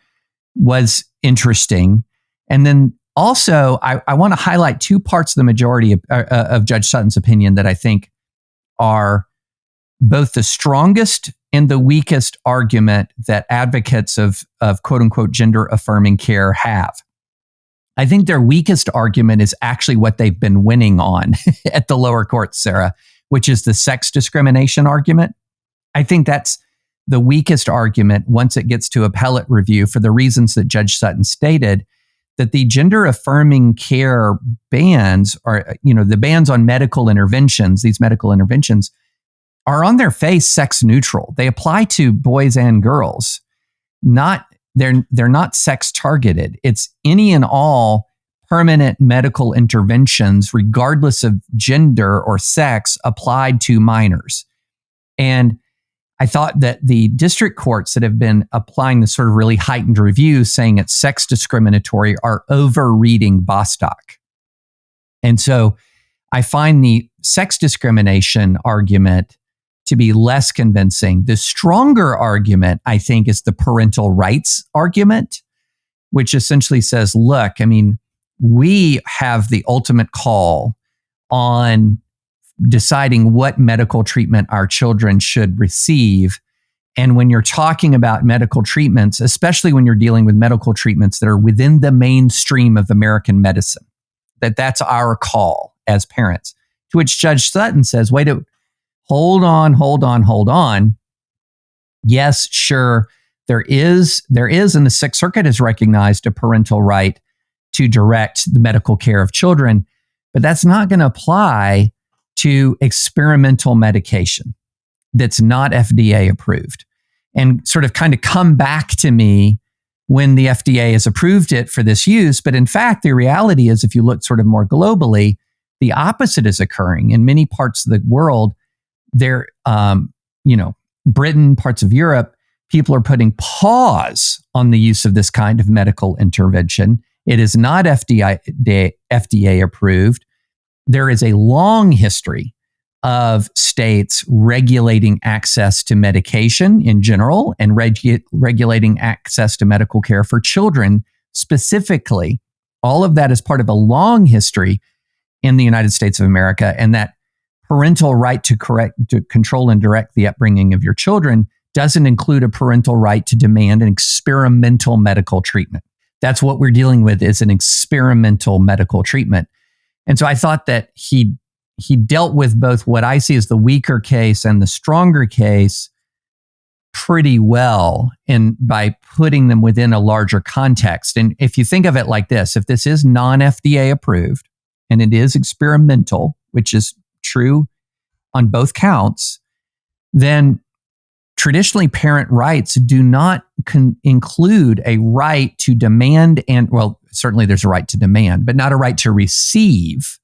was interesting. And then also, I want to highlight 2 parts of the majority of Judge Sutton's opinion that I think are both the strongest and the weakest argument that advocates of quote unquote gender affirming care have. I think their weakest argument is actually what they've been winning on at the lower court, Sarah, which is the sex discrimination argument. I think that's the weakest argument once it gets to appellate review for the reasons that Judge Sutton stated, that the gender affirming care bans are, the bans on medical interventions, these medical interventions are on their face sex neutral. They apply to boys and girls. They're not sex targeted. It's any and all permanent medical interventions, regardless of gender or sex, applied to minors. And I thought that the district courts that have been applying this sort of really heightened review, saying it's sex discriminatory, are overreading Bostock. And so I find the sex discrimination argument to be less convincing. The stronger argument, I think, is the parental rights argument, which essentially says, look, I mean, we have the ultimate call on deciding what medical treatment our children should receive. And when you're talking about medical treatments, especially when you're dealing with medical treatments that are within the mainstream of American medicine, that's our call as parents. To which Judge Sutton says, wait, hold on. Yes, sure. There is, and the Sixth Circuit has recognized a parental right to direct the medical care of children, but that's not going to apply to experimental medication that's not FDA approved. And sort of kind of come back to me when the FDA has approved it for this use. But in fact, the reality is, if you look sort of more globally, the opposite is occurring in many parts of the world. Britain, parts of Europe, people are putting pause on the use of this kind of medical intervention. It is not FDA approved. There is a long history of states regulating access to medication in general and regulating access to medical care for children specifically. All of that is part of a long history in the United States of America, and that parental right to control and direct the upbringing of your children doesn't include a parental right to demand an experimental medical treatment. That's what we're dealing with, is an experimental medical treatment. And so I thought that he dealt with both what I see as the weaker case and the stronger case pretty well, and by putting them within a larger context. And if you think of it like this, if this is non-FDA approved and it is experimental, which is true on both counts, then traditionally parent rights do not include a right to demand certainly there's a right to demand, but not a right to receive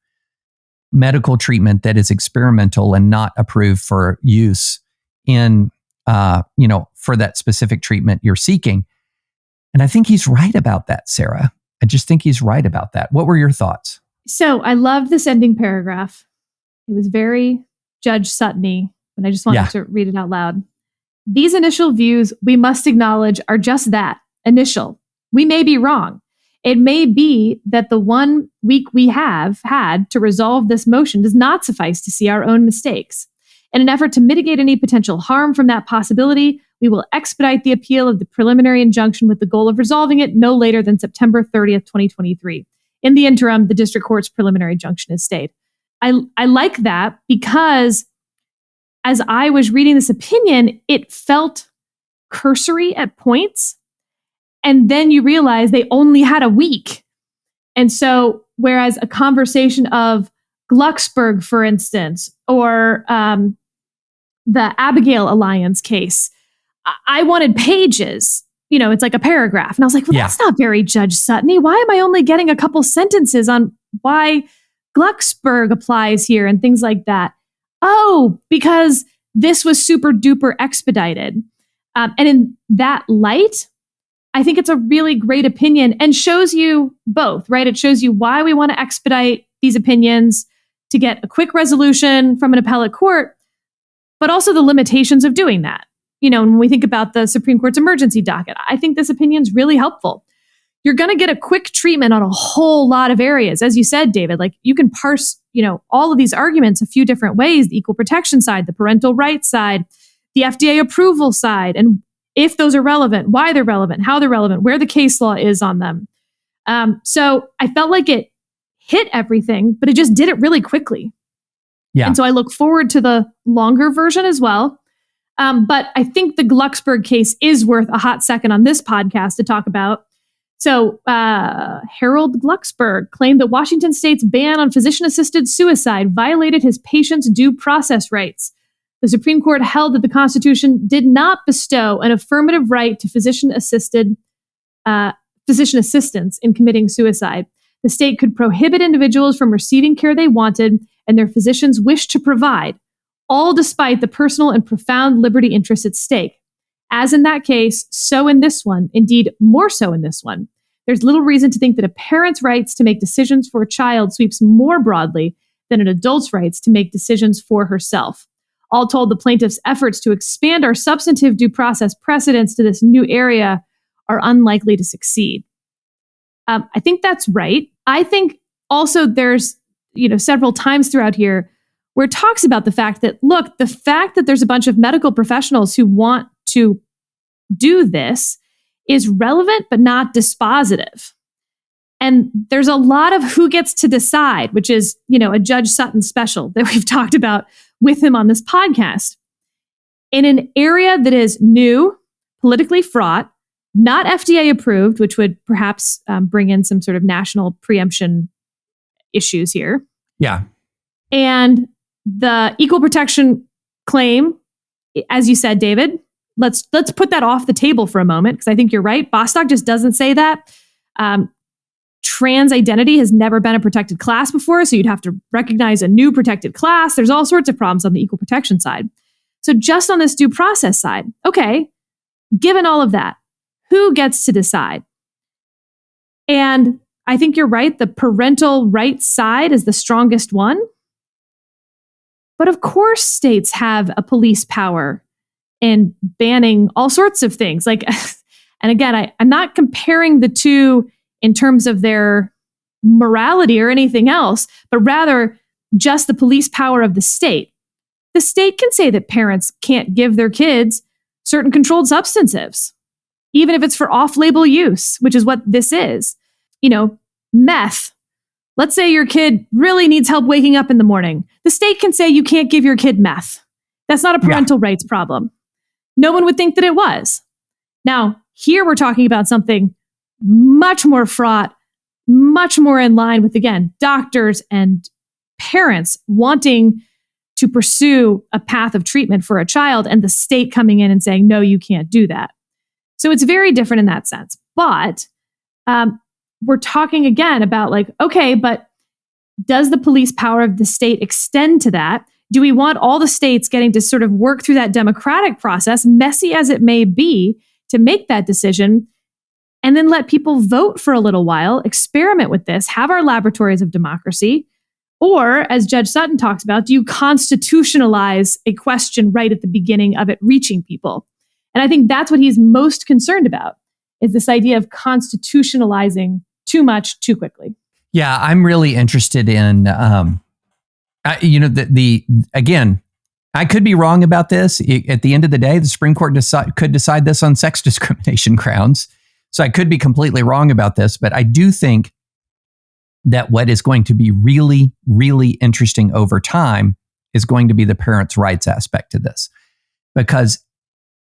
medical treatment that is experimental and not approved for use in, for that specific treatment you're seeking. And I think he's right about that, Sarah. I just think he's right about that. What were your thoughts? So I loved this ending paragraph. It was very Judge Sutton-y, and I just wanted to read it out loud. These initial views, we must acknowledge, are just that, initial. We may be wrong. It may be that the 1 week we have had to resolve this motion does not suffice to see our own mistakes. In an effort to mitigate any potential harm from that possibility, we will expedite the appeal of the preliminary injunction with the goal of resolving it no later than September 30th, 2023. In the interim, the district court's preliminary injunction has stayed. I like that because as I was reading this opinion, it felt cursory at points. And then you realize they only had a week. And so, whereas a conversation of Glucksberg, for instance, or the Abigail Alliance case, I wanted pages. It's like a paragraph. And I was like, that's not very Judge Sutton-y. Why am I only getting a couple sentences on why Glucksberg applies here and things like that? Oh, because this was super duper expedited. And in that light, I think it's a really great opinion and shows you both, right? It shows you why we want to expedite these opinions to get a quick resolution from an appellate court, but also the limitations of doing that. When we think about the Supreme Court's emergency docket, I think this opinion is really helpful. You're going to get a quick treatment on a whole lot of areas. As you said, David, like you can parse, all of these arguments a few different ways, the equal protection side, the parental rights side, the FDA approval side, and if those are relevant, why they're relevant, how they're relevant, where the case law is on them. So I felt like it hit everything, but it just did it really quickly. Yeah. And so I look forward to the longer version as well. But I think the Glucksberg case is worth a hot second on this podcast to talk about. So Harold Glucksberg claimed that Washington state's ban on physician-assisted suicide violated his patient's due process rights. The Supreme Court held that the Constitution did not bestow an affirmative right to physician assistance in committing suicide. The state could prohibit individuals from receiving care they wanted and their physicians wished to provide, all despite the personal and profound liberty interests at stake. As in that case, so in this one, indeed more so in this one. There's little reason to think that a parent's rights to make decisions for a child sweeps more broadly than an adult's rights to make decisions for herself. All told, the plaintiff's efforts to expand our substantive due process precedents to this new area are unlikely to succeed. I think that's right. I think also there's, several times throughout here where it talks about the fact that, look, the fact that there's a bunch of medical professionals who want to do this is relevant but not dispositive. And there's a lot of who gets to decide, which is, a Judge Sutton special that we've talked about with him on this podcast. In an area that is new, politically fraught, not FDA approved, which would perhaps bring in some sort of national preemption issues here. Yeah. And the equal protection claim, as you said, David, let's put that off the table for a moment, because I think you're right. Bostock just doesn't say that. Trans identity has never been a protected class before, so you'd have to recognize a new protected class. There's all sorts of problems on the equal protection side. So just on this due process side, okay, given all of that, who gets to decide? And I think you're right. The parental rights side is the strongest one. But of course, states have a police power in banning all sorts of things. And again, I'm not comparing the two in terms of their morality or anything else, but rather just the police power of the state. The state can say that parents can't give their kids certain controlled substances, even if it's for off-label use, which is what this is. Meth. Let's say your kid really needs help waking up in the morning. The state can say you can't give your kid meth. That's not a parental rights problem. No one would think that it was. Now, here we're talking about something much more fraught, much more in line with, again, doctors and parents wanting to pursue a path of treatment for a child and the state coming in and saying, no, you can't do that. So it's very different in that sense. But we're talking again about okay, but does the police power of the state extend to that? Do we want all the states getting to sort of work through that democratic process, messy as it may be, to make that decision, and then let people vote for a little while, experiment with this, have our laboratories of democracy? Or, as Judge Sutton talks about, do you constitutionalize a question right at the beginning of it reaching people? And I think that's what he's most concerned about, is this idea of constitutionalizing too much too quickly. Yeah, I'm really interested in, again, I could be wrong about this. At the end of the day, the Supreme Court could decide this on sex discrimination grounds. So I could be completely wrong about this, but I do think that what is going to be really, really interesting over time is going to be the parents' rights aspect to this. Because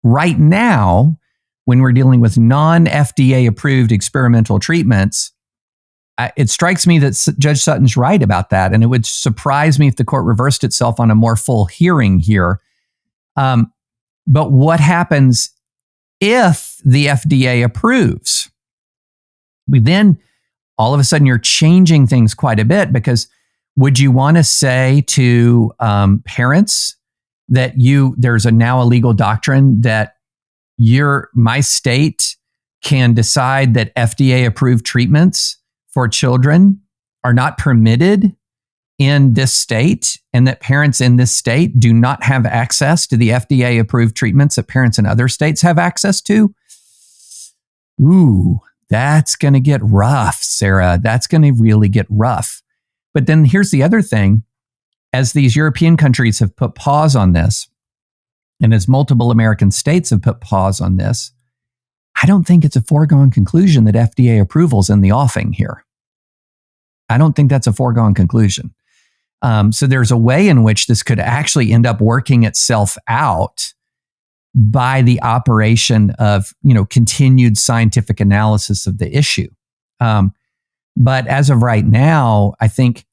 right now, when we're dealing with non-FDA approved experimental treatments, it strikes me that Judge Sutton's right about that. And it would surprise me if the court reversed itself on a more full hearing here. But what happens if the FDA approves? Then all of a sudden you're changing things quite a bit, because would you want to say to parents that there's now a legal doctrine that my state can decide that FDA approved treatments for children are not permitted in this state, and that parents in this state do not have access to the FDA approved treatments that parents in other states have access to? Ooh, that's going to get rough, Sarah. That's going to really get rough. But then here's the other thing. As these European countries have put pause on this, and as multiple American states have put pause on this, I don't think it's a foregone conclusion that FDA approval's in the offing here. I don't think that's a foregone conclusion. So there's a way in which this could actually end up working itself out by the operation of, continued scientific analysis of the issue. But as of right now, I think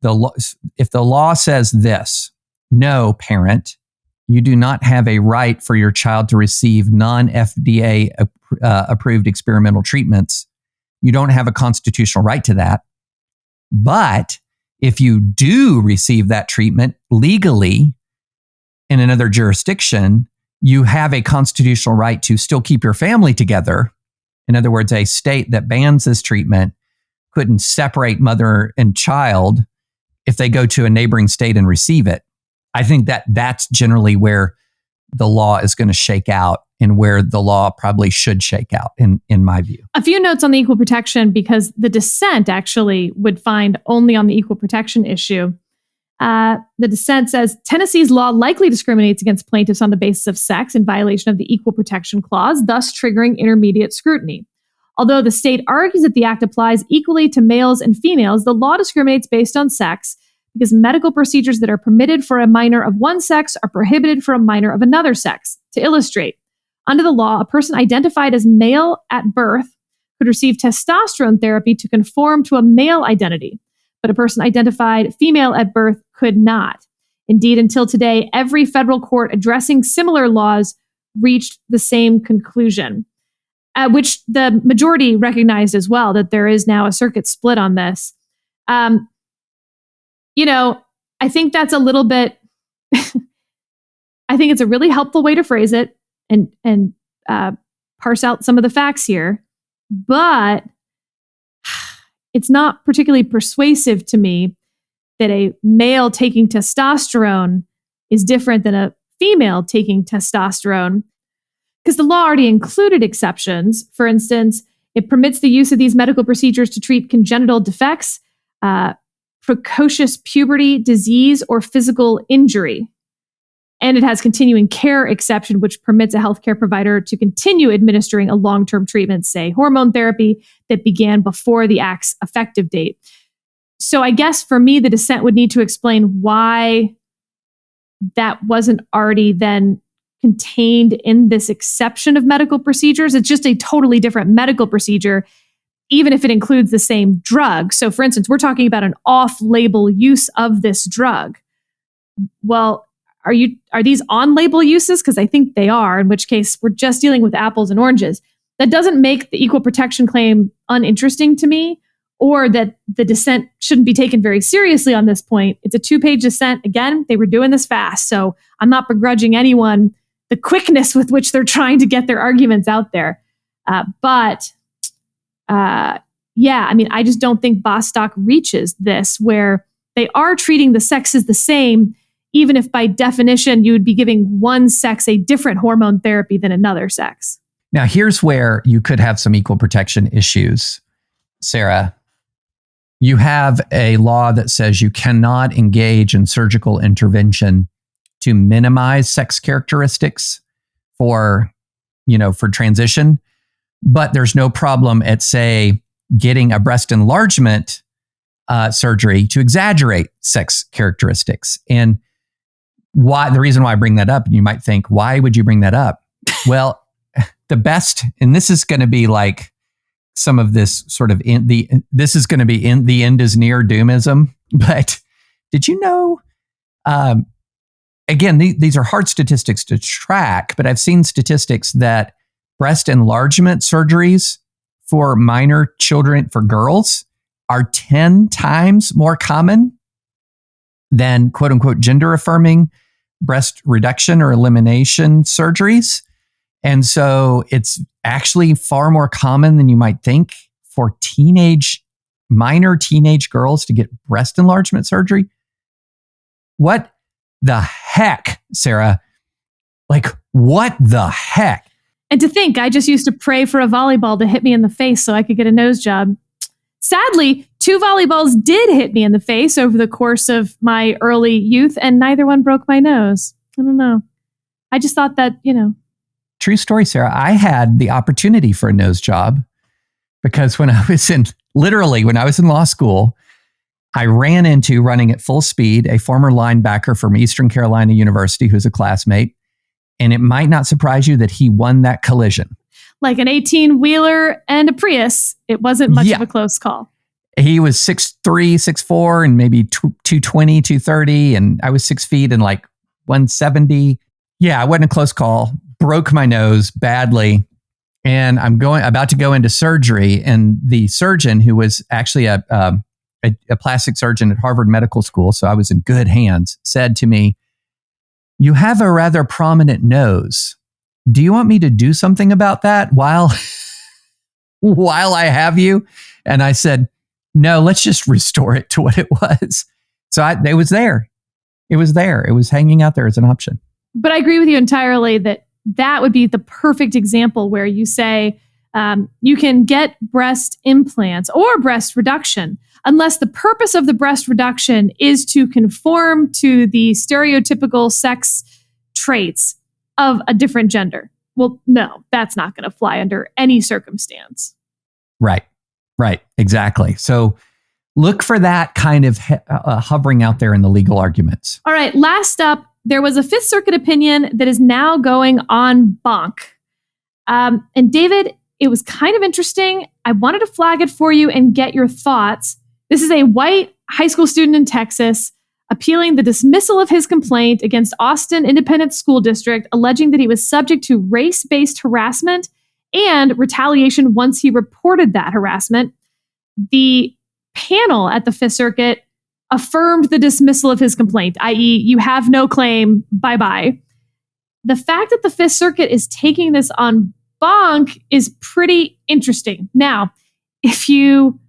if the law says this, no, parent, you do not have a right for your child to receive non-FDA approved experimental treatments. You don't have a constitutional right to that. But if you do receive that treatment legally in another jurisdiction, you have a constitutional right to still keep your family together. In other words, a state that bans this treatment couldn't separate mother and child if they go to a neighboring state and receive it. I think that that's generally where the law is going to shake out and where the law probably should shake out, in my view. A few notes on the equal protection, because the dissent actually would find only on the equal protection issue. The dissent says, Tennessee's law likely discriminates against plaintiffs on the basis of sex in violation of the Equal Protection Clause, thus triggering intermediate scrutiny. Although the state argues that the act applies equally to males and females, the law discriminates based on sex because medical procedures that are permitted for a minor of one sex are prohibited for a minor of another sex. To illustrate, under the law, a person identified as male at birth could receive testosterone therapy to conform to a male identity, but a person identified female at birth could not. Indeed, until today, every federal court addressing similar laws reached the same conclusion, which the majority recognized as well, that there is now a circuit split on this. I think that's a little bit, I think it's a really helpful way to phrase it and parse out some of the facts here, but it's not particularly persuasive to me that a male taking testosterone is different than a female taking testosterone, because the law already included exceptions. For instance, it permits the use of these medical procedures to treat congenital defects, precocious puberty, disease, or physical injury. And it has continuing care exception, which permits a healthcare provider to continue administering a long-term treatment, say hormone therapy, that began before the act's effective date. So I guess for me, the dissent would need to explain why that wasn't already then contained in this exception of medical procedures. It's just a totally different medical procedure, even if it includes the same drug. So for instance, we're talking about an off-label use of this drug. Well, are these on-label uses? Because I think they are, in which case we're just dealing with apples and oranges. That doesn't make the equal protection claim uninteresting to me, or that the dissent shouldn't be taken very seriously on this point. It's a 2-page dissent. Again, they were doing this fast, so I'm not begrudging anyone the quickness with which they're trying to get their arguments out there. I just don't think Bostock reaches this, where they are treating the sexes the same, even if by definition you would be giving one sex a different hormone therapy than another sex. Now, here's where you could have some equal protection issues, Sarah. You have a law that says you cannot engage in surgical intervention to minimize sex characteristics for transition, but there's no problem at, say, getting a breast enlargement surgery to exaggerate sex characteristics. And the reason why I bring that up, and you might think, why would you bring that up? Well, the best, and this is going to be like some of this sort of this is going to be in the end is near doomism. But did you know, again, these are hard statistics to track, but I've seen statistics that breast enlargement surgeries for minor children, for girls, are 10 times more common than quote unquote gender affirming breast reduction or elimination surgeries. And so it's actually far more common than you might think for minor teenage girls to get breast enlargement surgery. What the heck, Sarah? Like, what the heck? And to think, I just used to pray for a volleyball to hit me in the face so I could get a nose job. Sadly, 2 volleyballs did hit me in the face over the course of my early youth, and neither one broke my nose. I don't know. I just thought that, True story, Sarah. I had the opportunity for a nose job because when I was in law school, I ran into, running at full speed, a former linebacker from Eastern Carolina University who's a classmate. And it might not surprise you that he won that collision. Like an 18-wheeler and a Prius, it wasn't much of a close call. He was 6'3", 6'4", and maybe 220, 230. And I was 6 feet and like 170. Yeah, it wasn't a close call. Broke my nose badly. And I'm about to go into surgery. And the surgeon, who was actually a a plastic surgeon at Harvard Medical School, so I was in good hands, said to me, "You have a rather prominent nose. Do you want me to do something about that while I have you?" And I said, "No, let's just restore it to what it was." So it was there. It was there. It was hanging out there as an option. But I agree with you entirely that would be the perfect example where you say you can get breast implants or breast reduction unless the purpose of the breast reduction is to conform to the stereotypical sex traits of a different gender. Well, no, that's not going to fly under any circumstance. Right. Exactly. So look for that kind of hovering out there in the legal arguments. All right. Last up, there was a Fifth Circuit opinion that is now going en banc. And David, it was kind of interesting. I wanted to flag it for you and get your thoughts. This is a white high school student in Texas appealing the dismissal of his complaint against Austin Independent School District, alleging that he was subject to race-based harassment and retaliation once he reported that harassment. The panel at the Fifth Circuit affirmed the dismissal of his complaint, i.e., you have no claim, bye-bye. The fact that the Fifth Circuit is taking this en banc is pretty interesting. Now, if you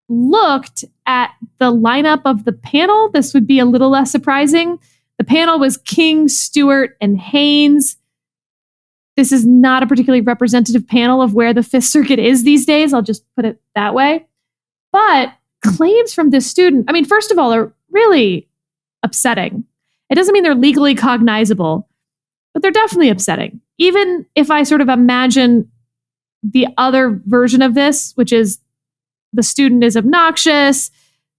looked at the lineup of the panel, this would be a little less surprising. The panel was King, Stewart, and Haynes. This is not a particularly representative panel of where the Fifth Circuit is these days. I'll just put it that way. But claims from this student, I mean, first of all, are really upsetting. It doesn't mean they're legally cognizable, but they're definitely upsetting. Even if I sort of imagine the other version of this, which is the student is obnoxious,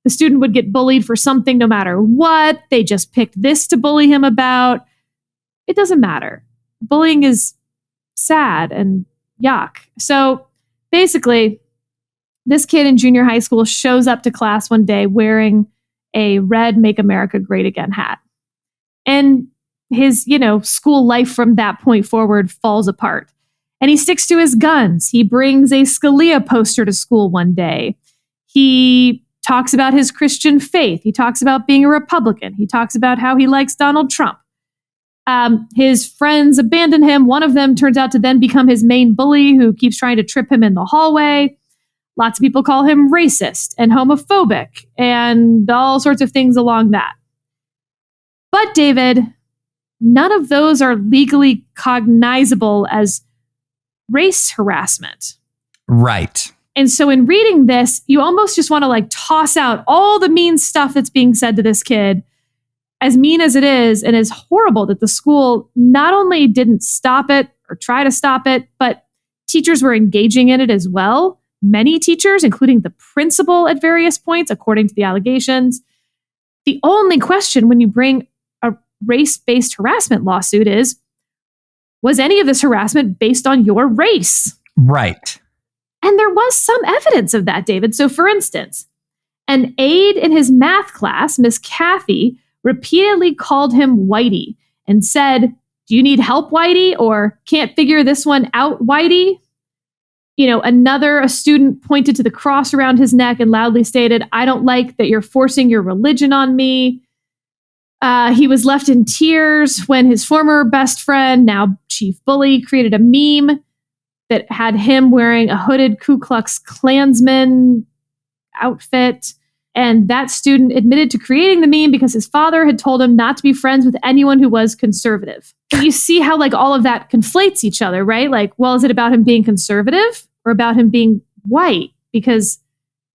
the student would get bullied for something no matter what, they just picked this to bully him about. It doesn't matter. Bullying is sad and yuck. So basically, this kid in junior high school shows up to class one day wearing a red Make America Great Again hat. And his, school life from that point forward falls apart. And he sticks to his guns. He brings a Scalia poster to school one day. He talks about his Christian faith. He talks about being a Republican. He talks about how he likes Donald Trump. His friends abandon him. One of them turns out to then become his main bully who keeps trying to trip him in the hallway. Lots of people call him racist and homophobic and all sorts of things along that. But David, none of those are legally cognizable as race harassment. Right. And so in reading this, you almost just want to toss out all the mean stuff that's being said to this kid, as mean as it is, and as horrible that the school not only didn't stop it or try to stop it, but teachers were engaging in it as well. Many teachers, including the principal at various points, according to the allegations. The only question when you bring a race-based harassment lawsuit is, was any of this harassment based on your race? Right. And there was some evidence of that, David. So for instance, an aide in his math class, Miss Kathy, repeatedly called him Whitey and said, "Do you need help, Whitey?" Or "Can't figure this one out, Whitey?" A student pointed to the cross around his neck and loudly stated, "I don't like that you're forcing your religion on me." He was left in tears when his former best friend, now chief bully, created a meme that had him wearing a hooded Ku Klux Klansman outfit. And that student admitted to creating the meme because his father had told him not to be friends with anyone who was conservative. But you see how all of that conflates each other, right? Is it about him being conservative or about him being white? Because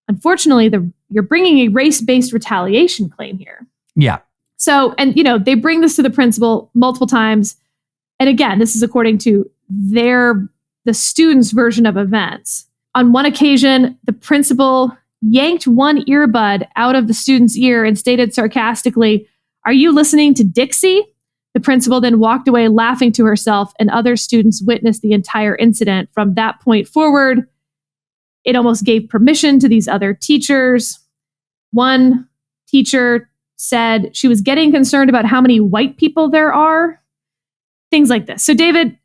unfortunately, you're bringing a race-based retaliation claim here. Yeah. So, and they bring this to the principal multiple times. And again, this is according to the student's version of events. On one occasion, the principal yanked one earbud out of the student's ear and stated sarcastically, "Are you listening to Dixie?" The principal then walked away laughing to herself, and other students witnessed the entire incident. From that point forward, it almost gave permission to these other teachers. One teacher said she was getting concerned about how many white people there are. Things like this. So David,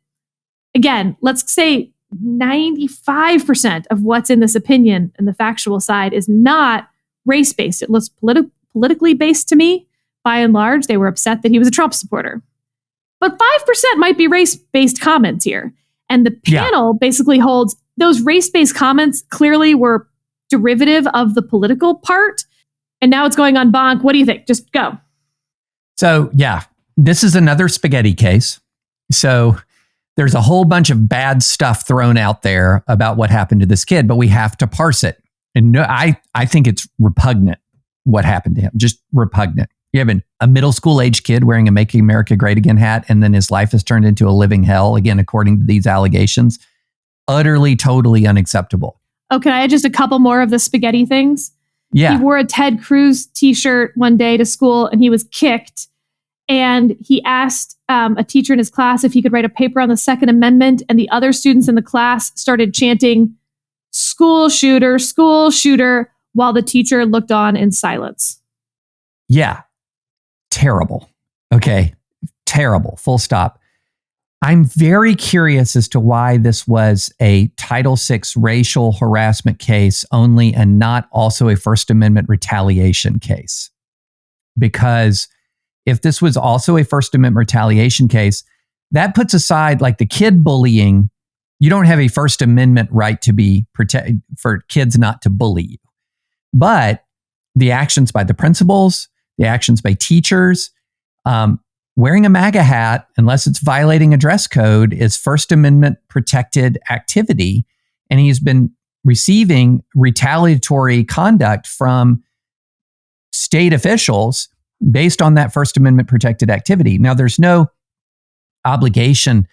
again, let's say 95% of what's in this opinion and the factual side is not race-based. It looks politically based to me. By and large, they were upset that he was a Trump supporter. But 5% might be race-based comments here. And the panel basically holds those race-based comments clearly were derivative of the political part. And now it's going on bonk. What do you think? Just go. So, this is another spaghetti case. So there's a whole bunch of bad stuff thrown out there about what happened to this kid, but we have to parse it. And no, I think it's repugnant what happened to him. Just repugnant. You have a middle school age kid wearing a Making America Great Again hat, and then his life is turned into a living hell, again, according to these allegations. Utterly, totally unacceptable. Oh, can I add just a couple more of the spaghetti things? Yeah. He wore a Ted Cruz t-shirt one day to school and he was kicked. And he asked a teacher in his class if he could write a paper on the Second Amendment. And the other students in the class started chanting, school shooter, while the teacher looked on in silence. Yeah. Terrible. Okay. Terrible. Full stop. I'm very curious as to why this was a Title VI racial harassment case only and not also a First Amendment retaliation case. Because if this was also a First Amendment retaliation case, that puts aside like the kid bullying. You don't have a First Amendment right to be for kids not to bully you. But the actions by the principals, the actions by teachers, wearing a MAGA hat, unless it's violating a dress code, is First Amendment protected activity. And he's been receiving retaliatory conduct from state officials based on that First Amendment protected activity. Now, there's no obligation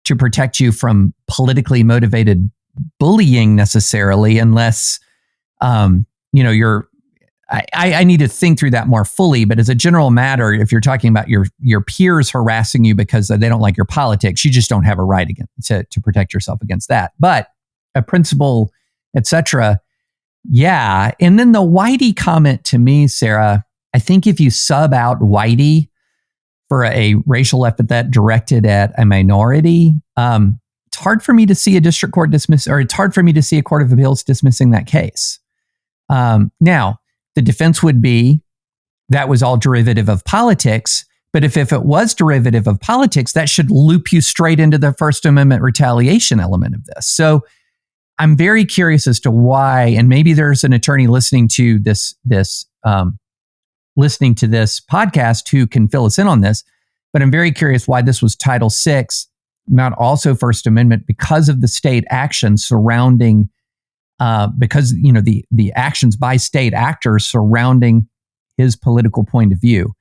to protect you from politically motivated bullying necessarily, unless, you're I need to think through that more fully, but as a general matter, if you're talking about your peers harassing you because they don't like your politics, you just don't have a right to protect yourself against that. But a principal, etc., yeah. And then the Whitey comment to me, Sarah, I think if you sub out Whitey for a racial epithet directed at a minority, it's hard for me to see a district court dismiss, or it's hard for me to see a court of appeals dismissing that case. Now, the defense would be that was all derivative of politics. But if it was derivative of politics, that should loop you straight into the First Amendment retaliation element of this. So I'm very curious as to why, and maybe there's an attorney listening to this podcast who can fill us in on this. But I'm very curious why this was Title VI, not also First Amendment, because of the state action surrounding. Because the actions by state actors surrounding his political point of view.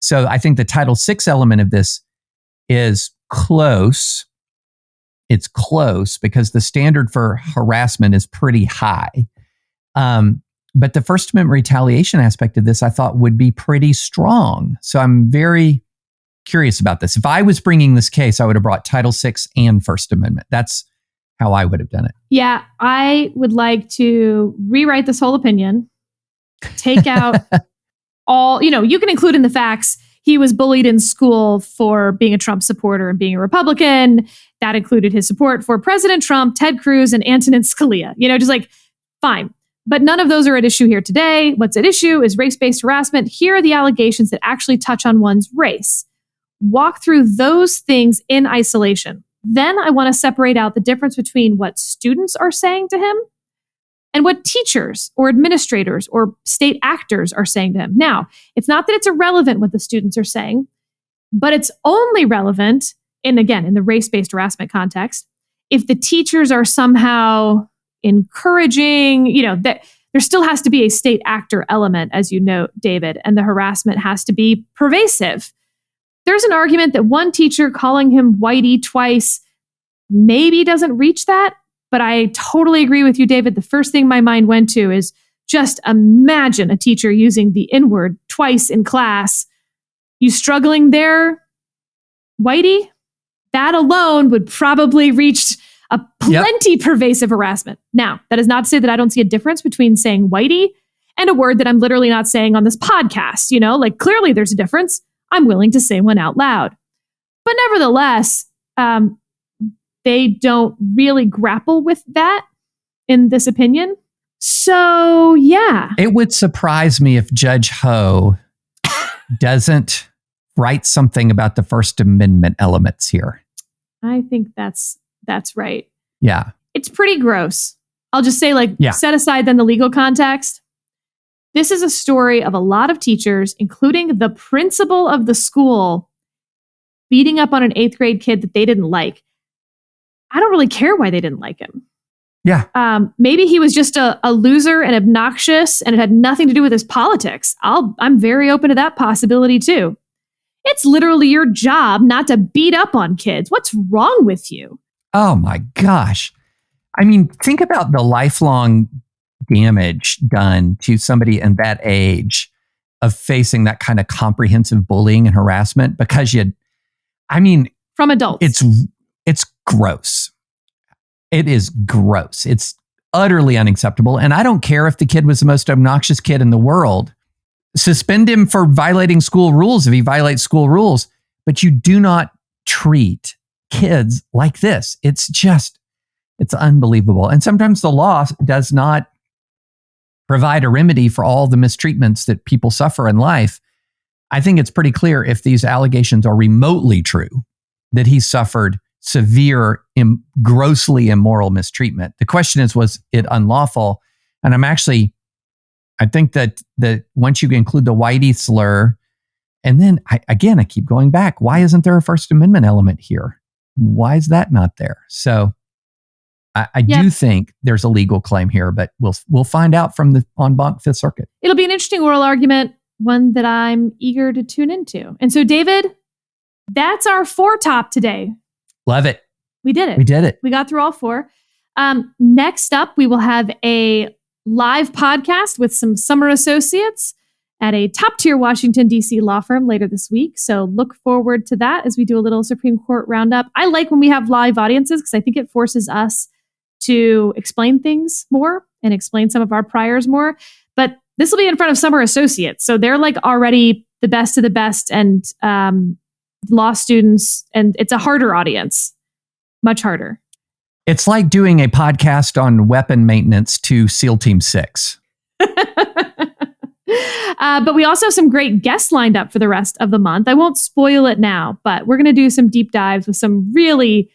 So I think the Title VI element of this is close. It's close because the standard for harassment is pretty high. But the First Amendment retaliation aspect of this, I thought, would be pretty strong. So I'm very curious about this. If I was bringing this case, I would have brought Title VI and First Amendment. That's how I would have done it. Yeah, I would like to rewrite this whole opinion, take out all, you can include in the facts, he was bullied in school for being a Trump supporter and being a Republican. That included his support for President Trump, Ted Cruz, and Antonin Scalia. Just like, fine. But none of those are at issue here today. What's at issue is race-based harassment. Here are the allegations that actually touch on one's race. Walk through those things in isolation. Then I want to separate out the difference between what students are saying to him and what teachers or administrators or state actors are saying to him. Now, it's not that it's irrelevant what the students are saying, but it's only relevant in the race-based harassment context, if the teachers are somehow encouraging, that there still has to be a state actor element, as you note, David, and the harassment has to be pervasive. There's an argument that one teacher calling him Whitey twice maybe doesn't reach that, but I totally agree with you, David. The first thing my mind went to is just imagine a teacher using the N-word twice in class. You struggling there, Whitey? That alone would probably reach a plenty pervasive harassment. Now, that is not to say that I don't see a difference between saying Whitey and a word that I'm literally not saying on this podcast. Clearly there's a difference. I'm willing to say one out loud. But nevertheless, they don't really grapple with that in this opinion. So, yeah. It would surprise me if Judge Ho doesn't write something about the First Amendment elements here. I think that's right. Yeah. It's pretty gross. I'll just say, Yeah. set aside then the legal context. This is a story of a lot of teachers, including the principal of the school, beating up on an 8th grade kid that they didn't like. I don't really care why they didn't like him. Yeah. Maybe he was just a loser and obnoxious and it had nothing to do with his politics. I'm very open to that possibility too. It's literally your job not to beat up on kids. What's wrong with you? Oh my gosh. I mean, think about the lifelong damage done to somebody in that age of facing that kind of comprehensive bullying and harassment because From adults. It's gross. It is gross. It's utterly unacceptable. And I don't care if the kid was the most obnoxious kid in the world. Suspend him for violating school rules if he violates school rules. But you do not treat kids like this. It's unbelievable. And sometimes the law does not provide a remedy for all the mistreatments that people suffer in life. I think it's pretty clear if these allegations are remotely true that he suffered severe, grossly immoral mistreatment. The question is, was it unlawful? And I think that once you include the whitey slur, and then I keep going back. Why isn't there a First Amendment element here? Why is that not there? So I do think there's a legal claim here, but we'll find out from the en banc Fifth Circuit. It'll be an interesting oral argument, one that I'm eager to tune into. And so, David, that's our 4 top today. Love it. We did it. We did it. We got through all 4. Next up, we will have a live podcast with some summer associates at a top-tier Washington, D.C. law firm later this week. So look forward to that as we do a little Supreme Court roundup. I like when we have live audiences because I think it forces us to explain things more and explain some of our priors more. But this will be in front of summer associates. So they're already the best of the best and law students. And it's a harder audience, much harder. It's like doing a podcast on weapon maintenance to SEAL Team 6. But we also have some great guests lined up for the rest of the month. I won't spoil it now, but we're going to do some deep dives with some really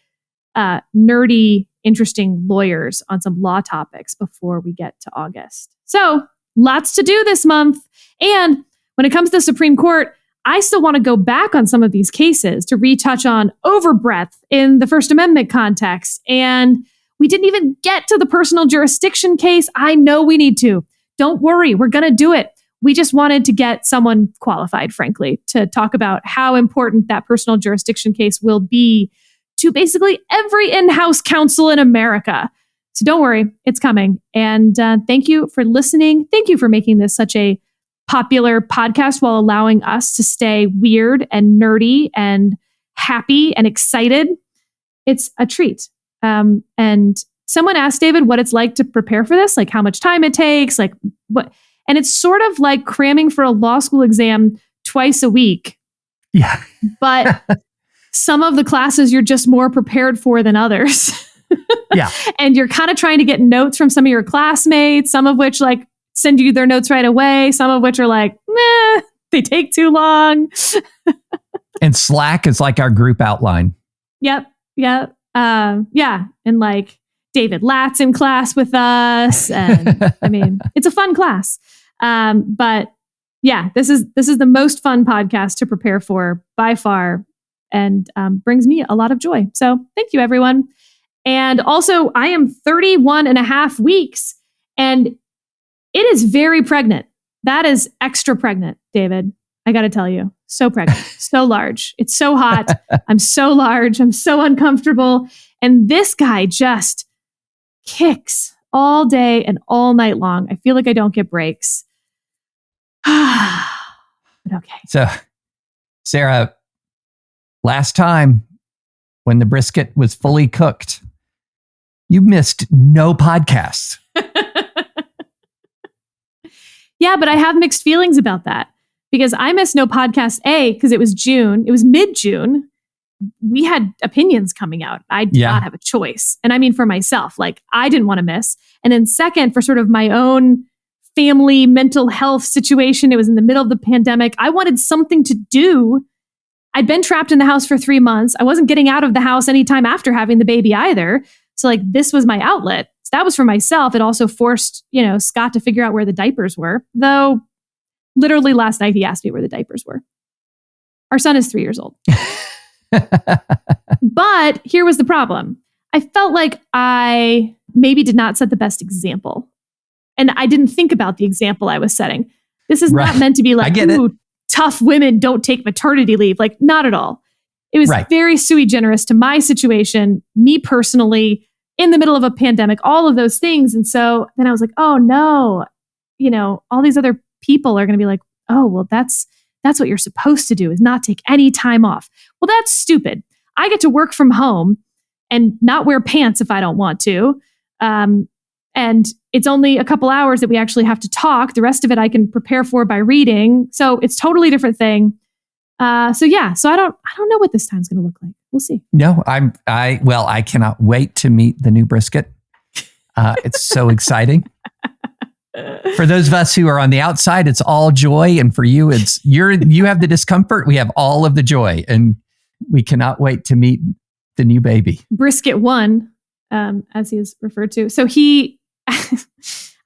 nerdy, interesting lawyers on some law topics before we get to August. So lots to do this month. And when it comes to the Supreme Court, I still want to go back on some of these cases to retouch on overbreadth in the First Amendment context. And we didn't even get to the personal jurisdiction case. I know we need to. Don't worry, we're going to do it. We just wanted to get someone qualified, frankly, to talk about how important that personal jurisdiction case will be to basically every in-house counsel in America. So don't worry, it's coming. And thank you for listening. Thank you for making this such a popular podcast while allowing us to stay weird and nerdy and happy and excited. It's a treat. And someone asked David what it's like to prepare for this, how much time it takes, what. And it's sort of like cramming for a law school exam twice a week. Yeah. But some of the classes you're just more prepared for than others. Yeah. And you're kind of trying to get notes from some of your classmates, some of which send you their notes right away. Some of which are meh, they take too long. And Slack is like our group outline. Yep. Yeah. And David Latt's in class with us. And it's a fun class. But yeah, this is the most fun podcast to prepare for by far and brings me a lot of joy. So thank you, everyone. And also, I am 31 and a half weeks and it is very pregnant. That is extra pregnant, David. I got to tell you, so pregnant, so large. It's so hot. I'm so large. I'm so uncomfortable. And this guy just kicks all day and all night long. I feel like I don't get breaks. But okay. So, Sarah, last time when the brisket was fully cooked, you missed no podcasts. Yeah, but I have mixed feelings about that because I missed no podcast, because it was June. It was mid-June. we had opinions coming out. I did not have a choice. And I mean, for myself, like I didn't want to miss. And then second, for sort of my own family mental health situation, it was in the middle of the pandemic. I wanted something to do. I'd been trapped in the house for 3 months. I wasn't getting out of the house anytime after having the baby either. So like this was my outlet. So that was for myself. It also forced, Scott to figure out where the diapers were. Though literally last night he asked me where the diapers were. Our son is 3 years old. But here was the problem. I felt like I maybe did not set the best example. And I didn't think about the example I was setting. This is not meant to be like, ooh, tough women don't take maternity leave. Like, not at all. It was very sui generis to my situation, me personally, in the middle of a pandemic, all of those things. And so then I was like, oh no, all these other people are going to be like, oh, well, that's what you're supposed to do, is not take any time off. Well, that's stupid. I get to work from home and not wear pants if I don't want to. And it's only a couple hours that we actually have to talk. The rest of it I can prepare for by reading. So it's totally different thing. So I don't know what this time's going to look like. We'll see. No, I cannot wait to meet the new brisket. It's so exciting. For those of us who are on the outside, it's all joy. And for you, you have the discomfort. We have all of the joy, and we cannot wait to meet the new baby. Brisket 1, as he is referred to. So I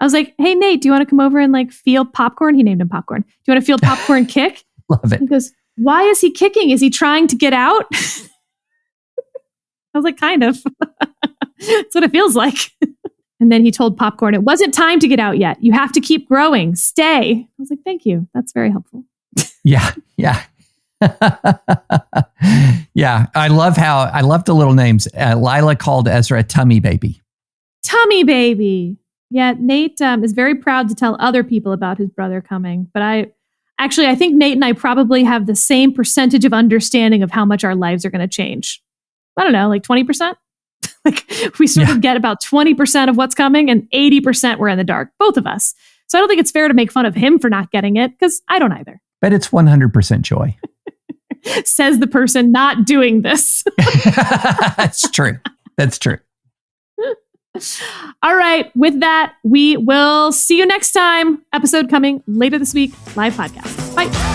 was like, hey, Nate, do you want to come over and like feel popcorn? He named him Popcorn. Do you want to feel popcorn kick? Love it. He goes, why is he kicking? Is he trying to get out? I was like, kind of. That's what it feels like. And then he told Popcorn, it wasn't time to get out yet. You have to keep growing. Stay. I was like, thank you. That's very helpful. Yeah. Yeah. I love the little names. Lila called Ezra Tummy Baby. Tummy Baby. Yeah. Nate is very proud to tell other people about his brother coming. But I think Nate and I probably have the same percentage of understanding of how much our lives are going to change. I don't know, like 20%. Like we sort of get about 20% of what's coming and 80% we're in the dark, both of us. So I don't think it's fair to make fun of him for not getting it, because I don't either. But it's 100% joy. Says the person not doing this. That's true. That's true. All right. With that, we will see you next time. Episode coming later this week. Live podcast. Bye.